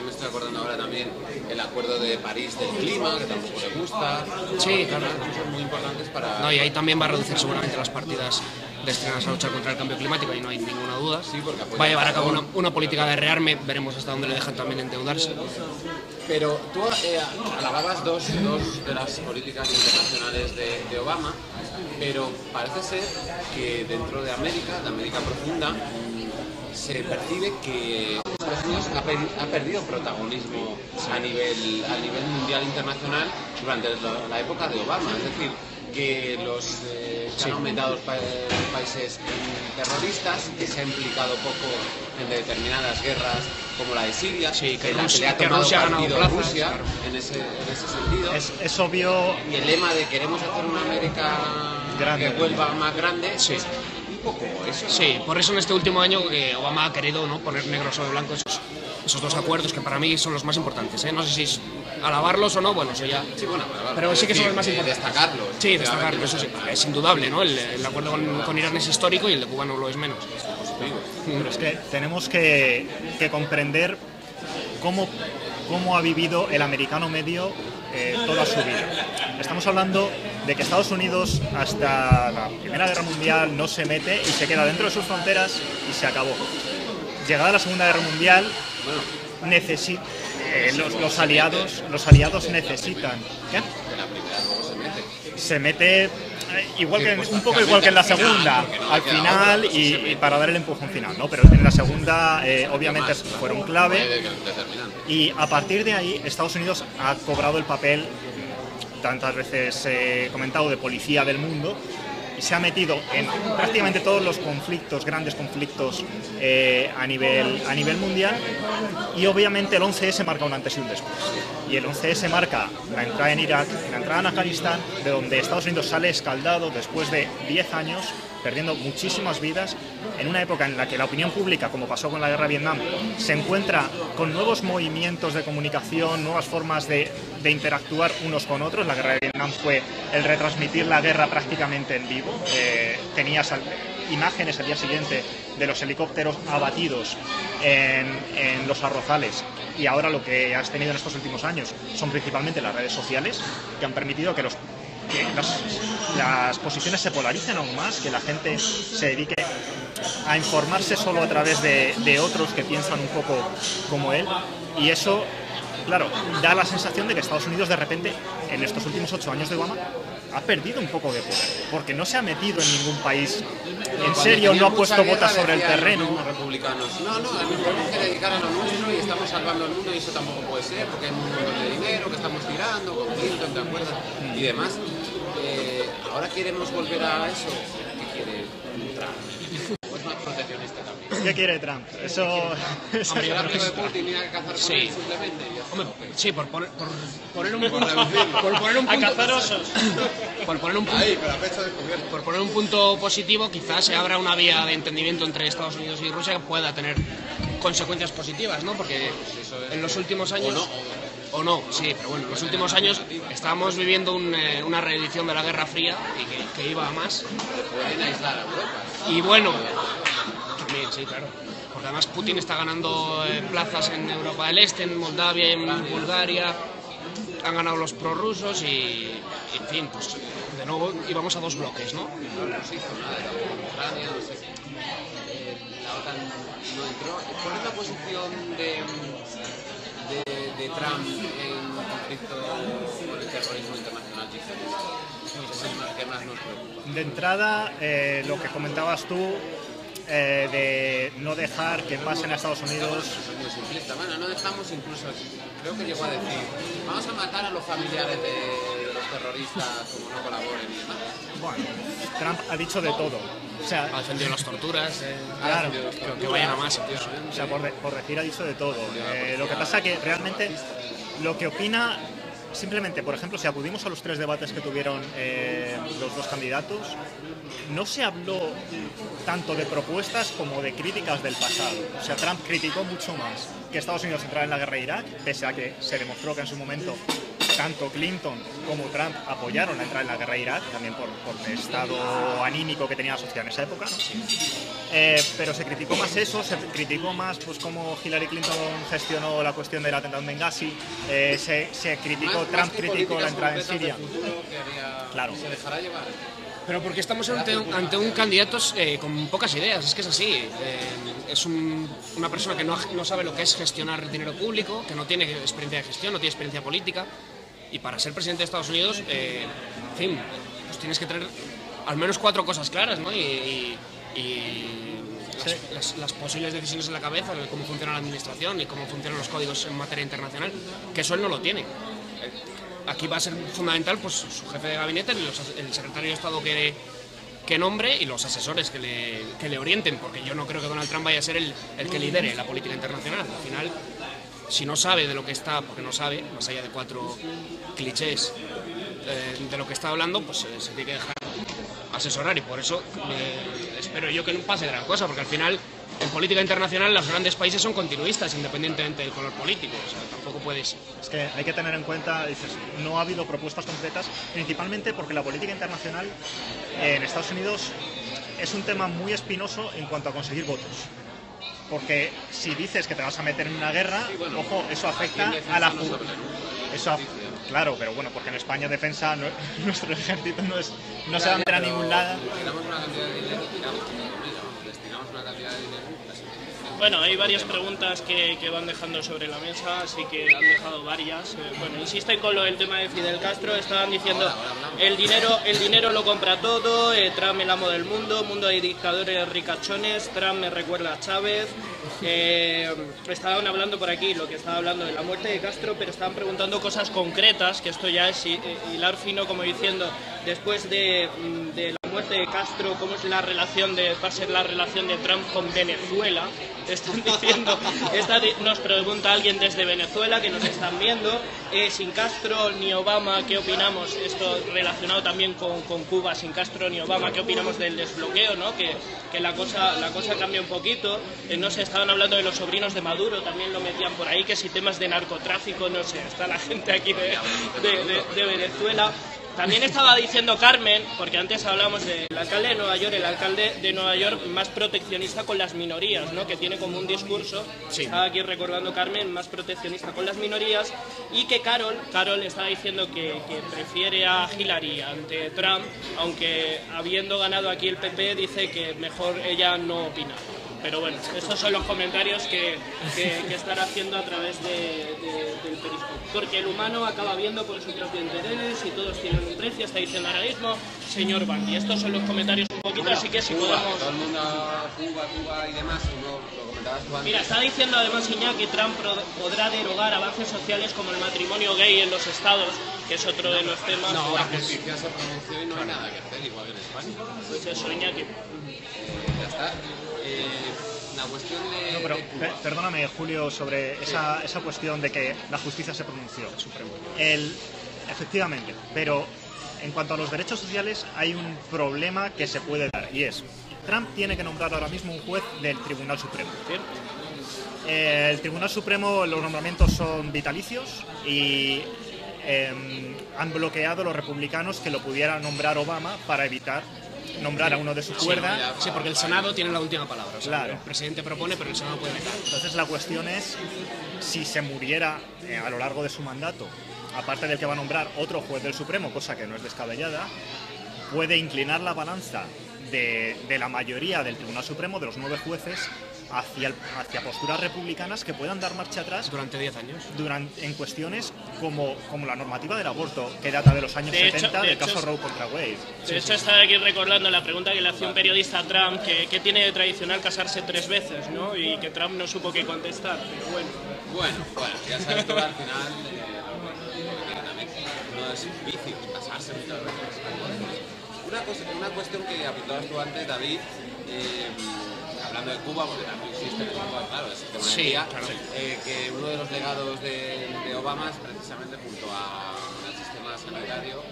S2: me estoy acordando ahora también el acuerdo de París del clima, que tampoco le gusta.
S4: Sí, claro.
S2: Son muy importantes para...
S4: No, y ahí también va a reducir seguramente las partidas destinadas a luchar contra el cambio climático, y no hay ninguna duda.
S2: Sí, porque
S4: va a llevar a cabo una política de rearme, veremos hasta dónde le dejan también endeudarse.
S2: Pero tú alababas dos de las políticas internacionales de Obama, pero parece ser que dentro de América profunda, se percibe que Estados Unidos ha perdido protagonismo a nivel mundial internacional durante la época de Obama. Es decir, que han aumentado los países terroristas, que se ha implicado poco en determinadas guerras como la de Siria,
S4: que
S2: le ha tomado partido
S4: plazas,
S2: Rusia,
S4: claro.
S2: en ese sentido.
S3: Es obvio.
S2: Y el lema de queremos hacer una América grande, que vuelva más grande,
S4: sí.
S2: Es un poco eso, ¿no?
S4: Sí, por eso en este último año Obama ha querido, ¿no?, poner negro sobre blanco esos dos acuerdos que para mí son los más importantes, ¿eh? No sé si es alabarlos o no, bueno, eso ya...
S2: Sí, bueno,
S4: pero sí que son los más importantes.
S2: Destacarlos.
S4: Sí, destacarlos, eso sí. Es indudable, ¿no? El acuerdo con Irán es histórico y el de Cuba no lo es menos.
S3: Pero es que tenemos que comprender cómo ha vivido el americano medio toda su vida. Estamos hablando de que Estados Unidos hasta la Primera Guerra Mundial no se mete y se queda dentro de sus fronteras y se acabó. Llegada la Segunda Guerra Mundial, los aliados necesitan... ¿Qué?
S2: La primera luego
S3: se mete igual que en la segunda, al final y para dar el empujón final, ¿no? Pero en la segunda obviamente fueron clave, y a partir de ahí Estados Unidos ha cobrado el papel, tantas veces comentado, de policía del mundo, y se ha metido en prácticamente todos los conflictos, grandes conflictos a nivel mundial, y obviamente el 11S marca un antes y un después. Y el 11S marca la entrada en Irak, la entrada en Afganistán, de donde Estados Unidos sale escaldado después de 10 años, perdiendo muchísimas vidas, en una época en la que la opinión pública, como pasó con la guerra de Vietnam, se encuentra con nuevos movimientos de comunicación, nuevas formas de interactuar unos con otros. La guerra de Vietnam fue el retransmitir la guerra prácticamente en vivo. Tenías imágenes al día siguiente de los helicópteros abatidos en los arrozales, y ahora lo que has tenido en estos últimos años son principalmente las redes sociales, que han permitido que las posiciones se polaricen aún más, que la gente se dedique a informarse solo a través de otros que piensan un poco como él, y eso, claro, da la sensación de que Estados Unidos de repente, en estos últimos 8 años de Obama, ha perdido un poco de poder, porque no se ha metido en ningún país en serio, no ha puesto botas sobre el terreno.
S2: Los republicanos, tenemos que dedicar a lo nuestro y estamos salvando el mundo, y eso tampoco puede ser, porque hay un montón de dinero que estamos tirando, con Clinton, ¿te acuerdas? Y demás. Ahora queremos volver a eso. ¿Qué quiere?
S3: ¿Qué quiere Trump? Eso...
S2: Hombre, el amigo de Putin ir a cazar con
S4: Sí.
S2: él simplemente.
S4: Hombre, sí, por poner un punto, por poner un
S1: A
S4: punto,
S1: cazar osos.
S4: por poner un punto,
S5: Ahí, con la pecho descubierta.
S4: por poner un punto positivo, quizás se abra una vía de entendimiento entre Estados Unidos y Rusia que pueda tener consecuencias positivas, ¿no? Porque en los últimos años... O no, sí, pero bueno, en los últimos años estábamos viviendo una reedición de la Guerra Fría y que iba a más.
S2: Pueden aislar a Europa.
S4: Y bueno, también, sí, claro. Porque además Putin está ganando plazas en Europa del Este, en Moldavia, en Bulgaria. Han ganado los prorrusos y, en fin, pues de nuevo íbamos a dos bloques, ¿no?
S2: No se hizo nada de Ucrania, no sé. La OTAN no entró. ¿Cuál es la posición de Trump en conflicto con el terrorismo internacional? Es el que más nos preocupa.
S3: De entrada, lo que comentabas tú, de no dejar que pasen a Estados Unidos.
S2: Es muy simplista. Bueno, no dejamos incluso, creo que llegó a decir, vamos a matar a los familiares de los terroristas como no colaboren y demás.
S3: Bueno, Trump ha dicho de todo. O sea,
S4: Ha defendido las torturas,
S3: claro,
S4: creo que vayan a más incluso.
S3: o sea, por decir ha dicho de todo. Lo que pasa que realmente lo que opina, simplemente, por ejemplo, si acudimos a los 3 debates que tuvieron los 2 candidatos, no se habló tanto de propuestas como de críticas del pasado. O sea, Trump criticó mucho más que Estados Unidos entrara en la guerra de Irak, pese a que se demostró que en su momento tanto Clinton como Trump apoyaron la entrada en la guerra de Irak, también por el estado anímico que tenía la sociedad en esa época, ¿no? Pero se criticó más eso, se criticó más pues cómo Hillary Clinton gestionó la cuestión del atentado en Benghazi, se criticó, Trump criticó la entrada en Siria. Claro.
S2: Se dejará llevar.
S4: Pero porque estamos ante un candidato con pocas ideas, es que es así. Es una persona que no sabe lo que es gestionar dinero público, que no tiene experiencia de gestión, no tiene experiencia política. Y para ser presidente de Estados Unidos, en fin, pues tienes que tener al menos 4 cosas claras, ¿no? Y las posibles decisiones en la cabeza, de cómo funciona la administración y cómo funcionan los códigos en materia internacional, que eso él no lo tiene. Aquí va a ser fundamental pues su jefe de gabinete, el secretario de Estado que nombre y los asesores que le orienten, porque yo no creo que Donald Trump vaya a ser el que lidere la política internacional. Al final, si no sabe de lo que está, porque no sabe, más allá de 4 clichés de lo que está hablando, pues se tiene que dejar asesorar, y por eso espero yo que no pase gran cosa, porque al final en política internacional los grandes países son continuistas independientemente del color político, o sea, tampoco puedes...
S3: Es que hay que tener en cuenta, dices, no ha habido propuestas concretas, principalmente porque la política internacional en Estados Unidos es un tema muy espinoso en cuanto a conseguir votos. Porque si dices que te vas a meter en una guerra, ojo, eso afecta a la... Claro, pero bueno, porque en España defensa, nuestro ejército no se va a meter a ningún lado.
S2: Tiramos una cantidad de dinero y destinamos una cantidad de dinero.
S1: Bueno, hay varias preguntas que van dejando sobre la mesa, así que han dejado varias. Bueno, insisten con lo del tema de Fidel Castro, estaban diciendo el dinero lo compra todo, Trump el amo del mundo de dictadores ricachones, Trump me recuerda a Chávez. Estaban hablando por aquí, lo que estaba hablando de la muerte de Castro, pero estaban preguntando cosas concretas, que esto ya es hilar fino, como diciendo, después de la muerte de Castro, ¿cómo es la relación va a ser la relación de Trump con Venezuela? Están diciendo, nos pregunta alguien desde Venezuela que nos están viendo, sin Castro ni Obama, ¿qué opinamos? Esto relacionado también con Cuba, sin Castro ni Obama, ¿qué opinamos del desbloqueo, ¿no? Que la cosa cambia un poquito. No sé, estaban hablando de los sobrinos de Maduro, también lo metían por ahí, que si temas de narcotráfico, no sé, está la gente aquí de Venezuela. También estaba diciendo Carmen, porque antes hablamos del alcalde de Nueva York, el alcalde de Nueva York más proteccionista con las minorías, ¿no? Que tiene como un discurso, sí. Estaba aquí recordando Carmen, más proteccionista con las minorías, y que Carol estaba diciendo que prefiere a Hillary ante Trump, aunque habiendo ganado aquí el PP dice que mejor ella no opina. Pero bueno, estos son los comentarios que están haciendo a través del Periscope. Porque el humano acaba viendo por su propio interés y todos tienen un precio, está diciendo ahora mismo señor Bandy. Estos son los comentarios un poquito, así que si podemos...
S2: Todo el mundo, Cuba y demás, como lo comentabas tú antes.
S1: Mira, está diciendo además Iñaki que Trump podrá derogar avances sociales como el matrimonio gay en los estados, que es otro de los temas...
S2: No, la justicia se pronunció y no hay nada que hacer, igual que en España.
S1: Pues eso, Iñaki.
S2: Ya está. Una cuestión de...
S3: No, pero
S2: de Cuba.
S3: perdóname, Julio, sobre esa cuestión de que la justicia se pronunció. Efectivamente, pero en cuanto a los derechos sociales hay un problema que se puede dar, y es, Trump tiene que nombrar ahora mismo un juez del Tribunal Supremo. El Tribunal Supremo, los nombramientos son vitalicios y han bloqueado los republicanos que lo pudiera nombrar Obama para evitar nombrar a uno de su cuerda.
S4: Sí, porque el Senado tiene la última palabra. O sea,
S3: Claro.
S4: el presidente propone, pero el Senado puede vetar.
S3: Entonces la cuestión es, si se muriera a lo largo de su mandato, aparte del que va a nombrar otro juez del Supremo, cosa que no es descabellada, puede inclinar la balanza de la mayoría del Tribunal Supremo, de los 9 jueces, hacia posturas republicanas que puedan dar marcha atrás
S4: Durante 10 años.
S3: en cuestiones como la normativa del aborto, que data de los años
S1: De hecho,
S3: 70,
S1: de
S3: del
S1: hecho,
S3: caso Roe contra Wade.
S1: De hecho, estaba aquí recordando la pregunta que le hacía un periodista a Trump, que tiene de tradicional casarse 3 veces, ¿no? Y que Trump no supo qué contestar, pero bueno.
S2: Bueno, ya sabes tú al final no es vicio casarse muchas veces. Una cuestión que apuntabas tú antes, David, hablando de Cuba, porque también existe en Cuba, claro, es el tema del día,
S4: claro.
S2: que uno de los legados de Obama es precisamente junto al sistema sanitario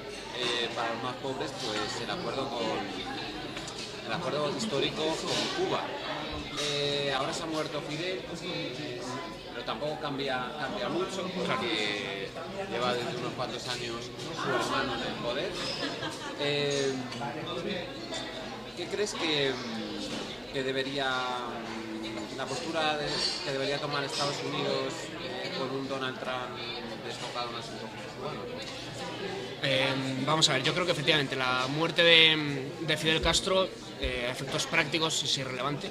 S2: para los más pobres, pues el acuerdo histórico con Cuba. Ahora se ha muerto Fidel, pero tampoco cambia mucho, porque lleva desde unos cuantos años su hermano en el poder. ¿Qué crees que debería, la postura que debería tomar Estados Unidos con un Donald Trump desfocado en asuntos cubanos?
S4: Vamos a ver, yo creo que efectivamente la muerte de Fidel Castro, a efectos prácticos, es irrelevante.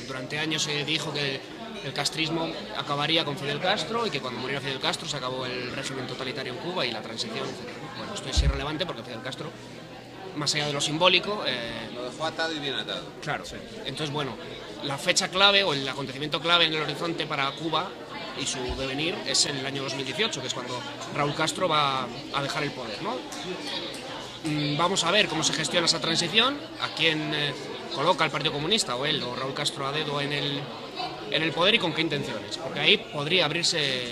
S4: Durante años se dijo que el castrismo acabaría con Fidel Castro y que cuando muriera Fidel Castro se acabó el régimen totalitario en Cuba y la transición, etc. Bueno, esto es irrelevante porque Fidel Castro, más allá de lo simbólico...
S2: Lo dejó atado y bien atado.
S4: Claro, sí. Entonces, bueno, la fecha clave o el acontecimiento clave en el horizonte para Cuba y su devenir es el año 2018, que es cuando Raúl Castro va a dejar el poder, ¿no? Vamos a ver cómo se gestiona esa transición, a quién coloca el Partido Comunista, o él, o Raúl Castro a dedo en el poder y con qué intenciones, porque ahí podría abrirse,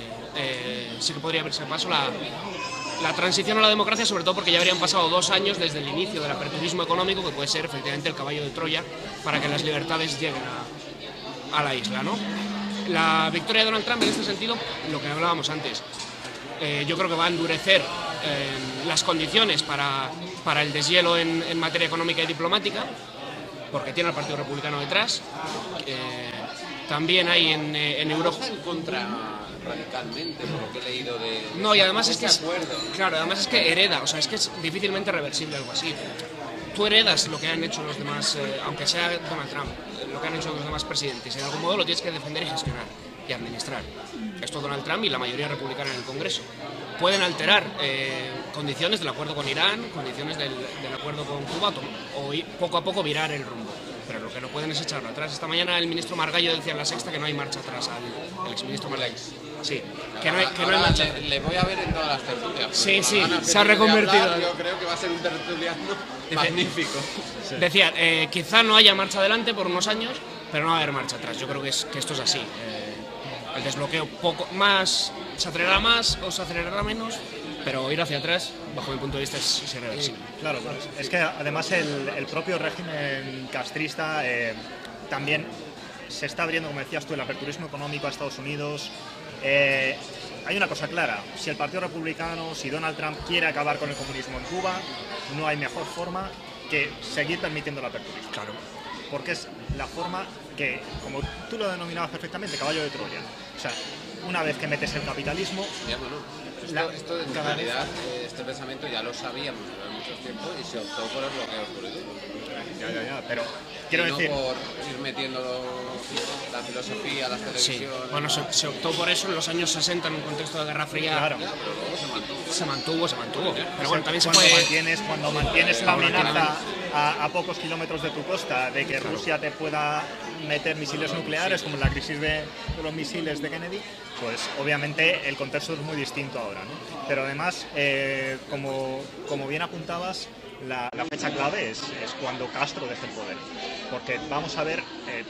S4: sí que podría abrirse paso la transición a la democracia, sobre todo porque ya habrían pasado 2 años desde el inicio del aperturismo económico, que puede ser efectivamente el caballo de Troya para que las libertades lleguen a la isla, ¿no? La victoria de Donald Trump en este sentido, lo que hablábamos antes, yo creo que va a endurecer las condiciones para el deshielo en materia económica y diplomática, porque tiene al Partido Republicano detrás. También hay en Europa...
S2: ¿Está en contra radicalmente, por lo que he leído de...
S4: No, y además es que
S2: acuerdo?
S4: Claro, además es que hereda, o sea, es que es difícilmente reversible algo así. Tú heredas lo que han hecho los demás, aunque sea Donald Trump, lo que han hecho los demás presidentes, y de algún modo lo tienes que defender y gestionar y administrar. Esto Donald Trump y la mayoría republicana en el Congreso. Pueden alterar condiciones del acuerdo con Irán, condiciones del acuerdo con Cuba, o poco a poco virar el rumbo. Pero lo que no pueden es echarlo atrás. Esta mañana el ministro Margallo decía en La Sexta que no hay marcha atrás al exministro Margallo. Sí, que no hay marcha atrás.
S2: Le voy a ver en todas las tertulias.
S4: Sí,
S2: Cuando
S4: sí,
S2: hagan el
S4: se ha
S2: que tiene que
S4: reconvertido.
S2: hablar, yo creo que va a ser un tertuliano magnífico.
S4: Decía, quizá no haya marcha adelante por unos años, pero no va a haber marcha atrás. Yo creo que esto es así. El desbloqueo poco más se acelerará más o se acelerará menos, pero ir hacia atrás, bajo mi punto de vista, es irreversible.
S3: Claro, es que además el propio régimen castrista también se está abriendo, como decías tú, el aperturismo económico a Estados Unidos. Hay una cosa clara, si el Partido Republicano, si Donald Trump quiere acabar con el comunismo en Cuba, no hay mejor forma que seguir permitiendo el aperturismo.
S4: Claro.
S3: Porque es la forma que, como tú lo denominabas perfectamente, caballo de Troya. O sea, una vez que metes el capitalismo...
S2: Ya, bueno, esto en realidad, este pensamiento ya lo sabíamos durante mucho tiempo y se optó por el bloqueo puro y duro.
S3: Ya, pero quiero decir...
S2: No por ir metiendo la filosofía, las televisiones...
S4: Sí, bueno, se optó por eso en los años 60 en un contexto de Guerra Fría.
S3: Claro.
S2: Ya, pero luego se mantuvo.
S4: Se mantuvo. Pero bueno, también se
S3: cuando mantienes la amenaza a pocos kilómetros de tu costa de que Rusia te pueda meter misiles nucleares, como en la crisis de los misiles de Kennedy, pues obviamente el contexto es muy distinto ahora, ¿no? Pero además, como bien apuntabas, la fecha clave es cuando Castro deje el poder. Porque vamos a ver,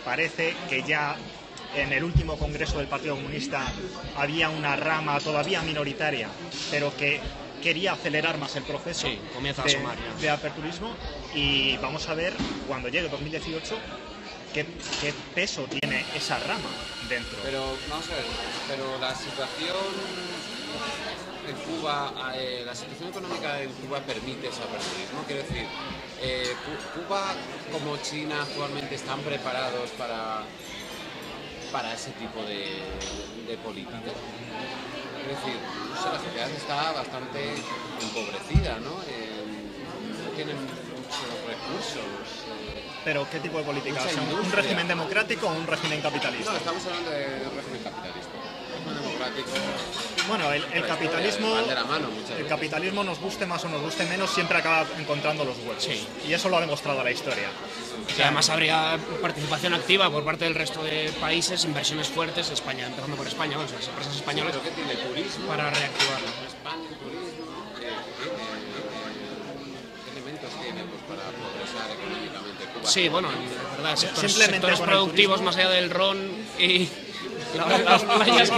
S3: parece que ya en el último congreso del Partido Comunista había una rama todavía minoritaria, pero que quería acelerar más el proceso de aperturismo, y vamos a ver cuando llegue 2018 qué peso tiene esa rama dentro.
S2: Pero vamos a ver, pero la situación en Cuba, la situación económica en Cuba permite ese aperturismo. Quiero decir, Cuba como China actualmente están preparados para ese tipo de política. Es decir, no sé, la sociedad está bastante empobrecida, ¿no? No tienen muchos recursos.
S3: ¿Pero qué tipo de política? O sea, ¿un régimen democrático o un régimen capitalista?
S2: No, estamos hablando de un régimen capitalista. Un democrático.
S3: Bueno, el capitalismo,
S2: van de la mano muchas veces.
S3: El capitalismo, nos guste más o nos guste menos, siempre acaba encontrando los huecos.
S4: Sí.
S3: Y eso lo ha demostrado la historia.
S4: Y además habría participación activa por parte del resto de países, inversiones fuertes, España, empezando por España, bueno, las empresas españolas,
S2: ¿Pero qué tiene? ¿Turismo?
S4: para reactivarlo.
S2: España, turismo. ¿Qué elementos tiene pues, para progresar económicamente Cuba?
S4: Sí, bueno, de verdad,
S3: Simplemente
S4: sectores
S3: con el
S4: productivos
S3: turismo.
S4: más allá del ron y las playas.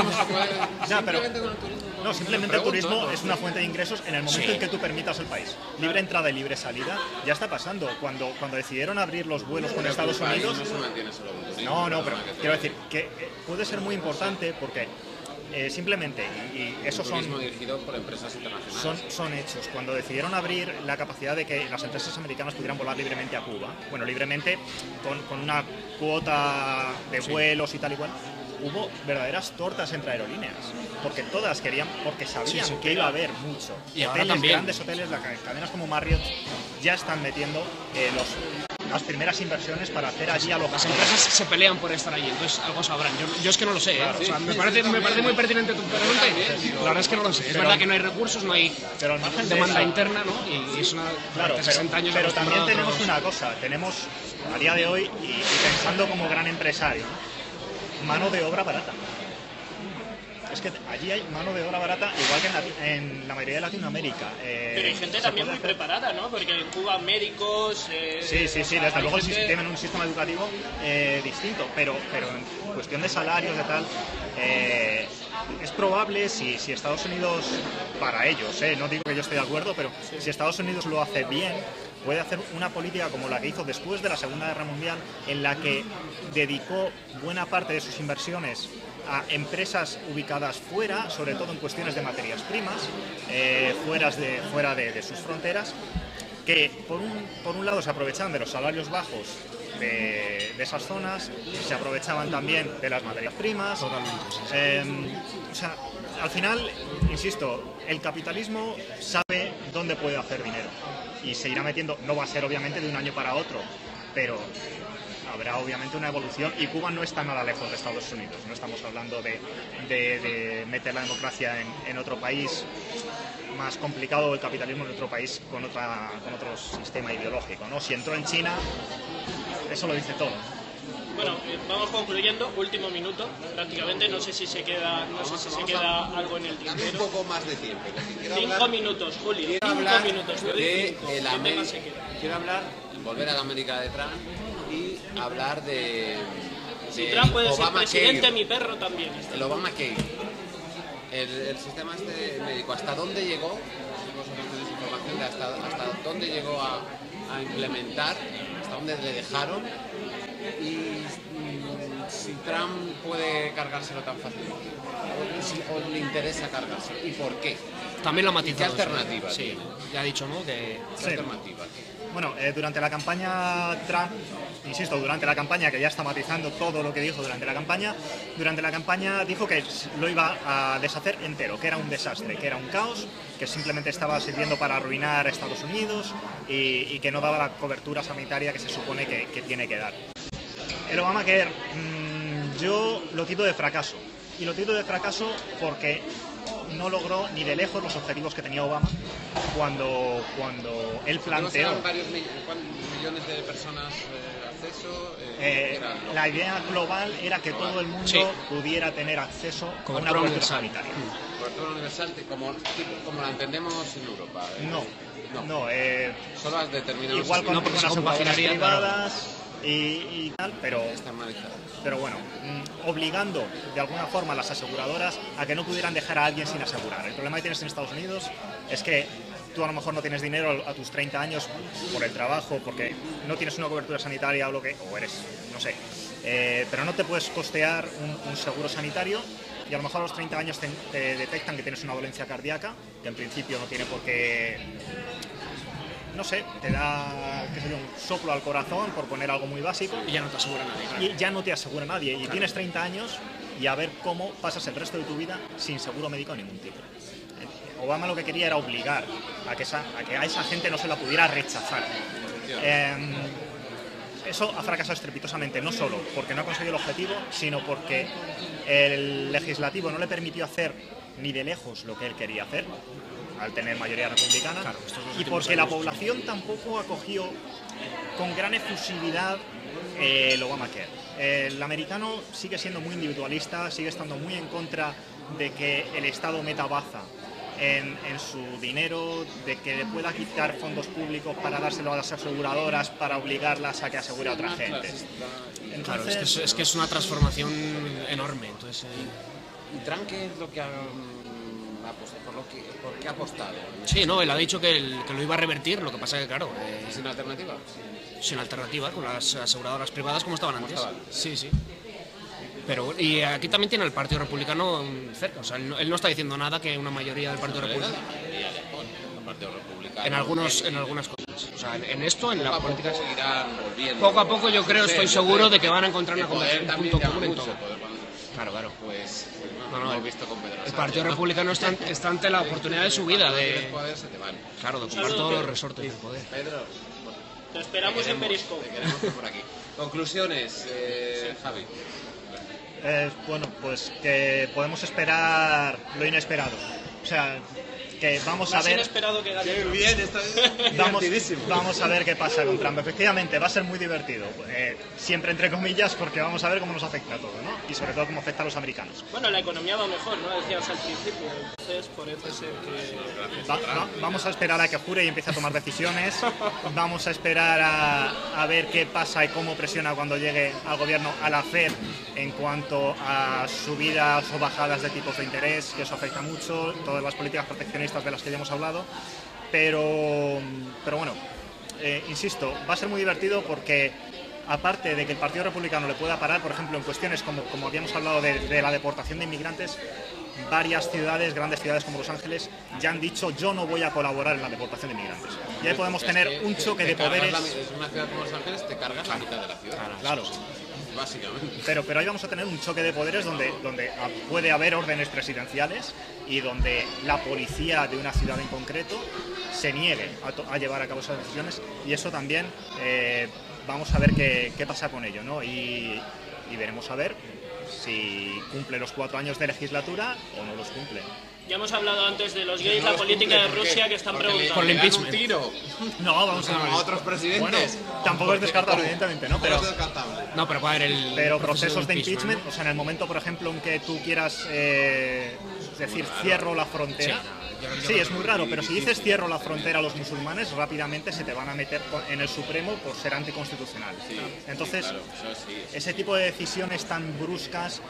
S3: Ya, pero
S2: Simplemente con el turismo.
S3: no, simplemente el turismo es una fuente de ingresos en el momento en que tú permitas el país. Libre entrada y libre salida, ya está pasando. Cuando decidieron abrir los vuelos con Estados Unidos...
S2: No se mantiene solo con turismo.
S3: No, pero quiero decir que puede ser muy importante porque simplemente, y esos son...
S2: Turismo dirigido por empresas internacionales.
S3: Son hechos. Cuando decidieron abrir la capacidad de que las empresas americanas pudieran volar libremente a Cuba, bueno, libremente con una cuota de vuelos y tal y cual, hubo verdaderas tortas entre aerolíneas, porque todas querían, porque sabían que iba a haber mucho.
S4: Y ahora
S3: Hoteles,
S4: también.
S3: grandes hoteles, cadenas como Marriott ya están metiendo las primeras inversiones para hacer allí
S4: Las
S3: alojamientos.
S4: empresas se pelean por estar allí, entonces algo sabrán. Yo es que no lo sé, o sea, me parece muy pertinente tu pregunta. La verdad es que no lo sé. Es verdad que no hay recursos, no hay
S3: Pero al margen de
S4: demanda
S3: eso,
S4: interna, ¿no? Y es una...
S3: claro,
S4: de 60 años
S3: pero también
S4: acostumbrado a
S3: tenemos
S4: otros-
S3: una cosa, tenemos a día de hoy, y pensando como gran empresario, mano de obra barata. Es que allí hay mano de obra barata, igual que en la mayoría de Latinoamérica.
S1: Pero hay gente
S3: se
S1: también
S3: puede
S1: muy
S3: hacer-
S1: preparada, ¿no? Porque en Cuba médicos...
S3: Sí, desde
S1: hay
S3: luego
S1: gente-
S3: tienen un sistema educativo distinto, pero en cuestión de salarios, de tal, es probable si Estados Unidos, para ellos, no digo que yo esté de acuerdo, pero si Estados Unidos lo hace bien, puede hacer una política como la que hizo después de la Segunda Guerra Mundial, en la que dedicó buena parte de sus inversiones a empresas ubicadas fuera, sobre todo en cuestiones de materias primas, fuera de sus fronteras, que por un lado se aprovechaban de los salarios bajos de esas zonas, se aprovechaban también de las materias primas. O sea, al final, insisto, el capitalismo sabe dónde puede hacer dinero y se irá metiendo, no va a ser obviamente de un año para otro, pero habrá obviamente una evolución, y Cuba no está nada lejos de Estados Unidos. No estamos hablando de meter la democracia en otro país más complicado, el capitalismo en otro país con otro sistema ideológico, ¿no? Si entró en China, eso lo dice todo.
S1: Bueno, vamos concluyendo, último minuto, prácticamente, no sé si se queda algo en el
S2: Dame un
S1: tintero.
S2: poco más de tiempo. Porque quiero
S1: 5
S2: hablar-
S1: minutos, Julio,
S2: Quiero
S1: 5
S2: hablar
S1: minutos, te doy
S2: de
S1: 5.
S2: el
S1: ¿Qué
S2: América.
S1: tema se queda?
S2: Quiero hablar, volver a la América de Trump y hablar de
S1: Si Trump puede ser
S2: Obamacare.
S1: presidente, mi perro también.
S2: El Obamacare. El sistema este médico, ¿hasta dónde llegó? Vosotros tenéis información de hasta dónde llegó a implementar, hasta dónde le dejaron, y si Trump puede cargárselo tan fácilmente, o le interesa cargárselo, y por qué.
S4: También lo ha
S2: ¿Y
S4: matizado.
S2: qué alternativas?
S4: Sí, ya ha dicho, ¿no?
S2: ¿Qué
S3: Sí.
S2: alternativas?
S3: Bueno, durante la campaña Trump, insisto, durante la campaña, que ya está matizando todo lo que dijo durante la campaña dijo que lo iba a deshacer entero, que era un desastre, que era un caos, que simplemente estaba sirviendo para arruinar a Estados Unidos y que no daba la cobertura sanitaria que se supone que tiene que dar. El Obamacare, yo lo tito de fracaso. Y lo tito de fracaso porque no logró ni de lejos los objetivos que tenía Obama cuando él planteó.
S2: ¿Cuántos millones de personas acceso?
S3: La idea global era que todo el mundo
S4: Sí.
S3: pudiera tener acceso a una
S4: Cobertura
S3: cobertura
S4: universal.
S3: sanitaria.
S2: Cobertura universal como la entendemos en Europa.
S3: No, No,
S2: Solo has determinado
S3: igual con,
S4: no, porque
S3: con
S4: se
S3: aseguradoras
S4: compaginaría,
S3: privadas y tal, pero bueno, obligando de alguna forma a las aseguradoras a que no pudieran dejar a alguien sin asegurar. El problema que tienes en Estados Unidos es que tú a lo mejor no tienes dinero a tus 30 años por el trabajo, porque no tienes una cobertura sanitaria o eres, no sé, pero no te puedes costear un seguro sanitario y a lo mejor a los 30 años te detectan que tienes una dolencia cardíaca, que en principio no tiene por qué, no sé, te da un soplo al corazón, por poner algo muy básico.
S4: Y ya no te asegura nadie, claro.
S3: Y ya no te asegura nadie. Y tienes 30 años y a ver cómo pasas el resto de tu vida sin seguro médico de ningún tipo. Obama lo que quería era obligar a que a esa gente no se la pudiera rechazar. Eso ha fracasado estrepitosamente, no solo porque no ha conseguido el objetivo, sino porque el legislativo no le permitió hacer ni de lejos lo que él quería hacer, al tener mayoría republicana,
S4: Claro,
S3: y porque la población tampoco acogió con gran efusividad el Obamacare. El americano sigue siendo muy individualista, sigue estando muy en contra de que el Estado meta baza en su dinero, de que le pueda quitar fondos públicos para dárselo a las aseguradoras, para obligarlas a que asegure a otra gente. Entonces,
S4: Claro, es que es una transformación enorme. Entonces,
S2: ¿Y Trump qué es lo que ha por qué ha apostado?
S4: sí, no, él ha dicho que lo iba a revertir, lo que pasa que, claro,
S2: ¿Sin alternativa?
S4: sin alternativa, con las aseguradoras privadas como estaban antes.
S2: estaban.
S4: Sí, sí. Pero, y aquí también tiene el Partido Republicano cerca, o sea, él no está diciendo nada que una mayoría del Partido Republicano. En algunas cosas. O sea, en esto, en la política,
S2: seguirán volviendo.
S4: poco a poco yo creo, estoy seguro de que van a encontrar un punto común en todo.
S2: Claro, pues
S4: No,
S2: hemos visto con Pedro
S4: El
S2: Sánchez,
S4: Partido
S2: ¿no?
S4: Republicano está ante la oportunidad de su vida,
S2: El
S4: de,
S2: poder se te van.
S4: claro, de ocupar todos los resortes del poder.
S2: Pedro,
S1: Te esperamos en Periscope.
S2: te queremos por aquí. Conclusiones, Javi.
S3: bueno, pues que podemos esperar lo inesperado. O sea, que vamos a
S1: Más
S3: ver...
S1: inesperado que gane.
S2: Bien, está
S3: Vamos a ver qué pasa con Trump. Efectivamente, va a ser muy divertido. Siempre entre comillas, porque vamos a ver cómo nos afecta a todo, ¿no? Y sobre todo cómo afecta a los americanos.
S1: Bueno, la economía va mejor, ¿no? Decías al principio. Entonces, parece ser que...
S3: Vamos a esperar a que jure y empiece a tomar decisiones. Vamos a esperar a ver qué pasa y cómo presiona cuando llegue al gobierno, a la Fed, en cuanto a subidas o bajadas de tipos de interés, que eso afecta mucho, todas las políticas proteccionistas de las que ya hemos hablado, pero bueno, insisto, va a ser muy divertido porque aparte de que el Partido Republicano le pueda parar, por ejemplo, en cuestiones como habíamos hablado de la deportación de inmigrantes, varias ciudades, grandes ciudades como Los Ángeles, ya han dicho yo no voy a colaborar en la deportación de inmigrantes. Y ahí podemos tener un choque de poderes.
S2: Es una ciudad como Los Ángeles, te cargas la mitad de la ciudad.
S3: Claro.
S2: Básicamente.
S3: Pero ahí vamos a tener un choque de poderes donde puede haber órdenes presidenciales y donde la policía de una ciudad en concreto se niegue a llevar a cabo esas decisiones, y eso también vamos a ver qué pasa con ello, ¿no? Y veremos a ver si cumple los 4 años de legislatura o no los cumple.
S1: Ya hemos hablado antes de los gays, la política de Rusia, que están preguntando.
S4: Por el impeachment.
S2: Un tiro
S3: No, vamos a ver.
S2: a otros presidentes.
S3: Bueno, tampoco es descartable, evidentemente, ¿no? Pero,
S2: es descartable.
S4: No, pero puede haber el
S3: pero
S4: proceso
S3: procesos de
S4: de
S3: impeachment,
S4: ¿no?
S3: o sea, en el momento, por ejemplo, en que tú quieras decir cierro la frontera. Sí, es muy raro, pero si dices cierro la frontera a los musulmanes, rápidamente se te van a meter en el Supremo por ser anticonstitucional. Entonces,
S2: Claro, eso sí.
S3: ese tipo de decisiones tan bruscas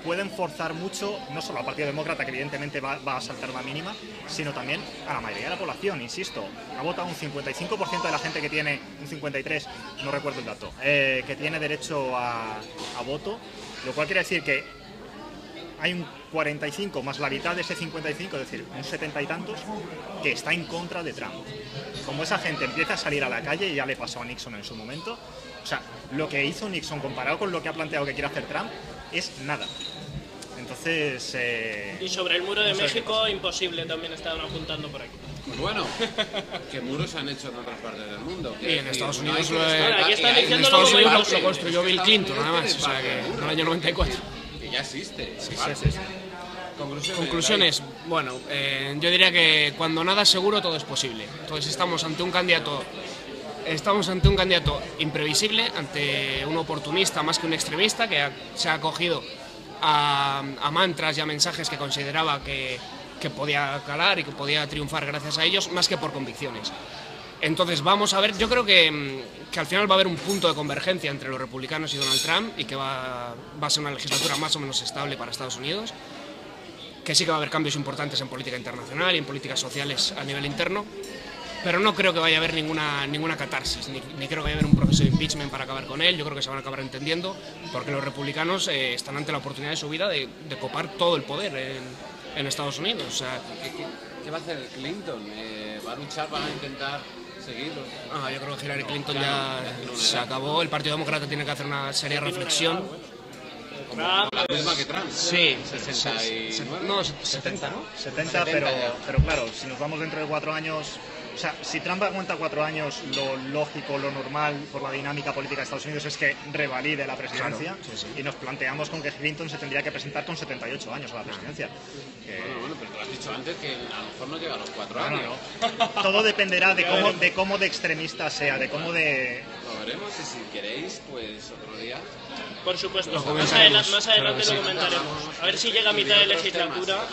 S3: pueden forzar mucho, no solo al Partido Demócrata, que evidentemente va a saltar la mínima, sino también a la mayoría de la población, insisto. Ha votado un 55% de la gente que tiene, un 53%, no recuerdo el dato, que tiene derecho a voto, lo cual quiere decir que hay un 45 más la mitad de ese 55, es decir, un 70 y tantos, que está en contra de Trump. Como esa gente empieza a salir a la calle, y ya le pasó a Nixon en su momento, o sea, lo que hizo Nixon comparado con lo que ha planteado que quiere hacer Trump es nada. Entonces...
S1: Y sobre el muro de México, imposible, también estaban apuntando por aquí.
S2: Bueno, ¿qué muros han hecho en otras partes del mundo?
S4: Y en Estados Unidos
S1: aquí están
S4: en
S1: diciendo
S4: Estados
S1: lo
S4: Unidos
S1: mismo.
S4: lo construyó Bill Clinton, nada más, o sea que en el año 94.
S2: Que ya existe.
S3: sí.
S4: Conclusiones, bueno, yo diría que cuando nada es seguro todo es posible. Entonces estamos ante un candidato imprevisible, ante un oportunista más que un extremista que se ha acogido a mantras y a mensajes que consideraba que que podía calar y que podía triunfar gracias a ellos, más que por convicciones. Entonces vamos a ver, yo creo que al final va a haber un punto de convergencia entre los republicanos y Donald Trump y que va a ser una legislatura más o menos estable para Estados Unidos, que sí que va a haber cambios importantes en política internacional y en políticas sociales a nivel interno, pero no creo que vaya a haber ninguna catarsis, ni creo que vaya a haber un proceso de impeachment para acabar con él. Yo creo que se van a acabar entendiendo, porque los republicanos están ante la oportunidad de su vida de copar todo el poder en Estados Unidos. O sea,
S2: ¿Qué va a hacer Clinton? ¿Va a luchar, va a intentar seguirlo?
S4: yo creo que Hillary Clinton ya se acabó. El Partido Demócrata tiene que hacer una seria reflexión.
S2: La misma que Trump.
S4: Sí,
S2: 69.
S4: no, 70, ¿no?
S3: 70, pero claro, si nos vamos dentro de 4 años... O sea, si Trump aguanta 4 años, lo lógico, lo normal por la dinámica política de Estados Unidos es que revalide la presidencia.
S4: Claro, sí.
S3: Y nos planteamos con que Clinton se tendría que presentar con 78 años a la presidencia.
S2: Bueno, pero tú has dicho antes que a lo mejor no llega a los 4 años.
S3: No. Todo dependerá de cómo de extremista sea, de cómo de...
S2: Lo veremos y si queréis, pues otro día.
S1: Por supuesto,
S4: Lo
S1: más
S4: comentaremos,
S1: adelante
S4: claro
S1: lo
S4: que sí.
S1: comentaremos. A ver si llega a mitad de legislatura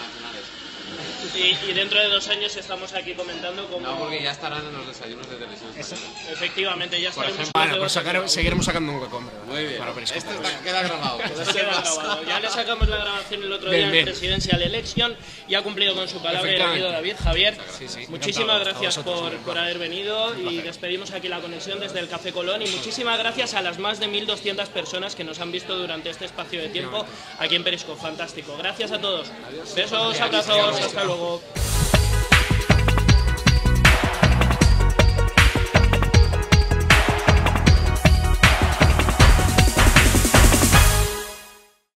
S1: y dentro de 2 años estamos aquí comentando cómo...
S2: No, porque ya estarán en los desayunos de televisión española.
S1: Efectivamente, ya estaremos...
S4: Bueno, pues seguiremos sacando un hueco, hombre.
S2: Muy bien.
S4: Para Periscope.
S2: Esto queda grabado.
S1: Queda grabado. Ya le sacamos la grabación el otro día en
S4: Bien.
S1: Presidential Election y ha cumplido con su palabra el querido David Javier.
S4: Sí.
S1: Muchísimas gracias
S4: A vosotros,
S1: por haber venido y despedimos aquí la conexión desde el Café Colón y muchísimas gracias a las más de 1.200 personas que nos han visto durante este espacio de tiempo aquí en Periscope. Fantástico. Gracias a todos. Besos, abrazos, hasta luego.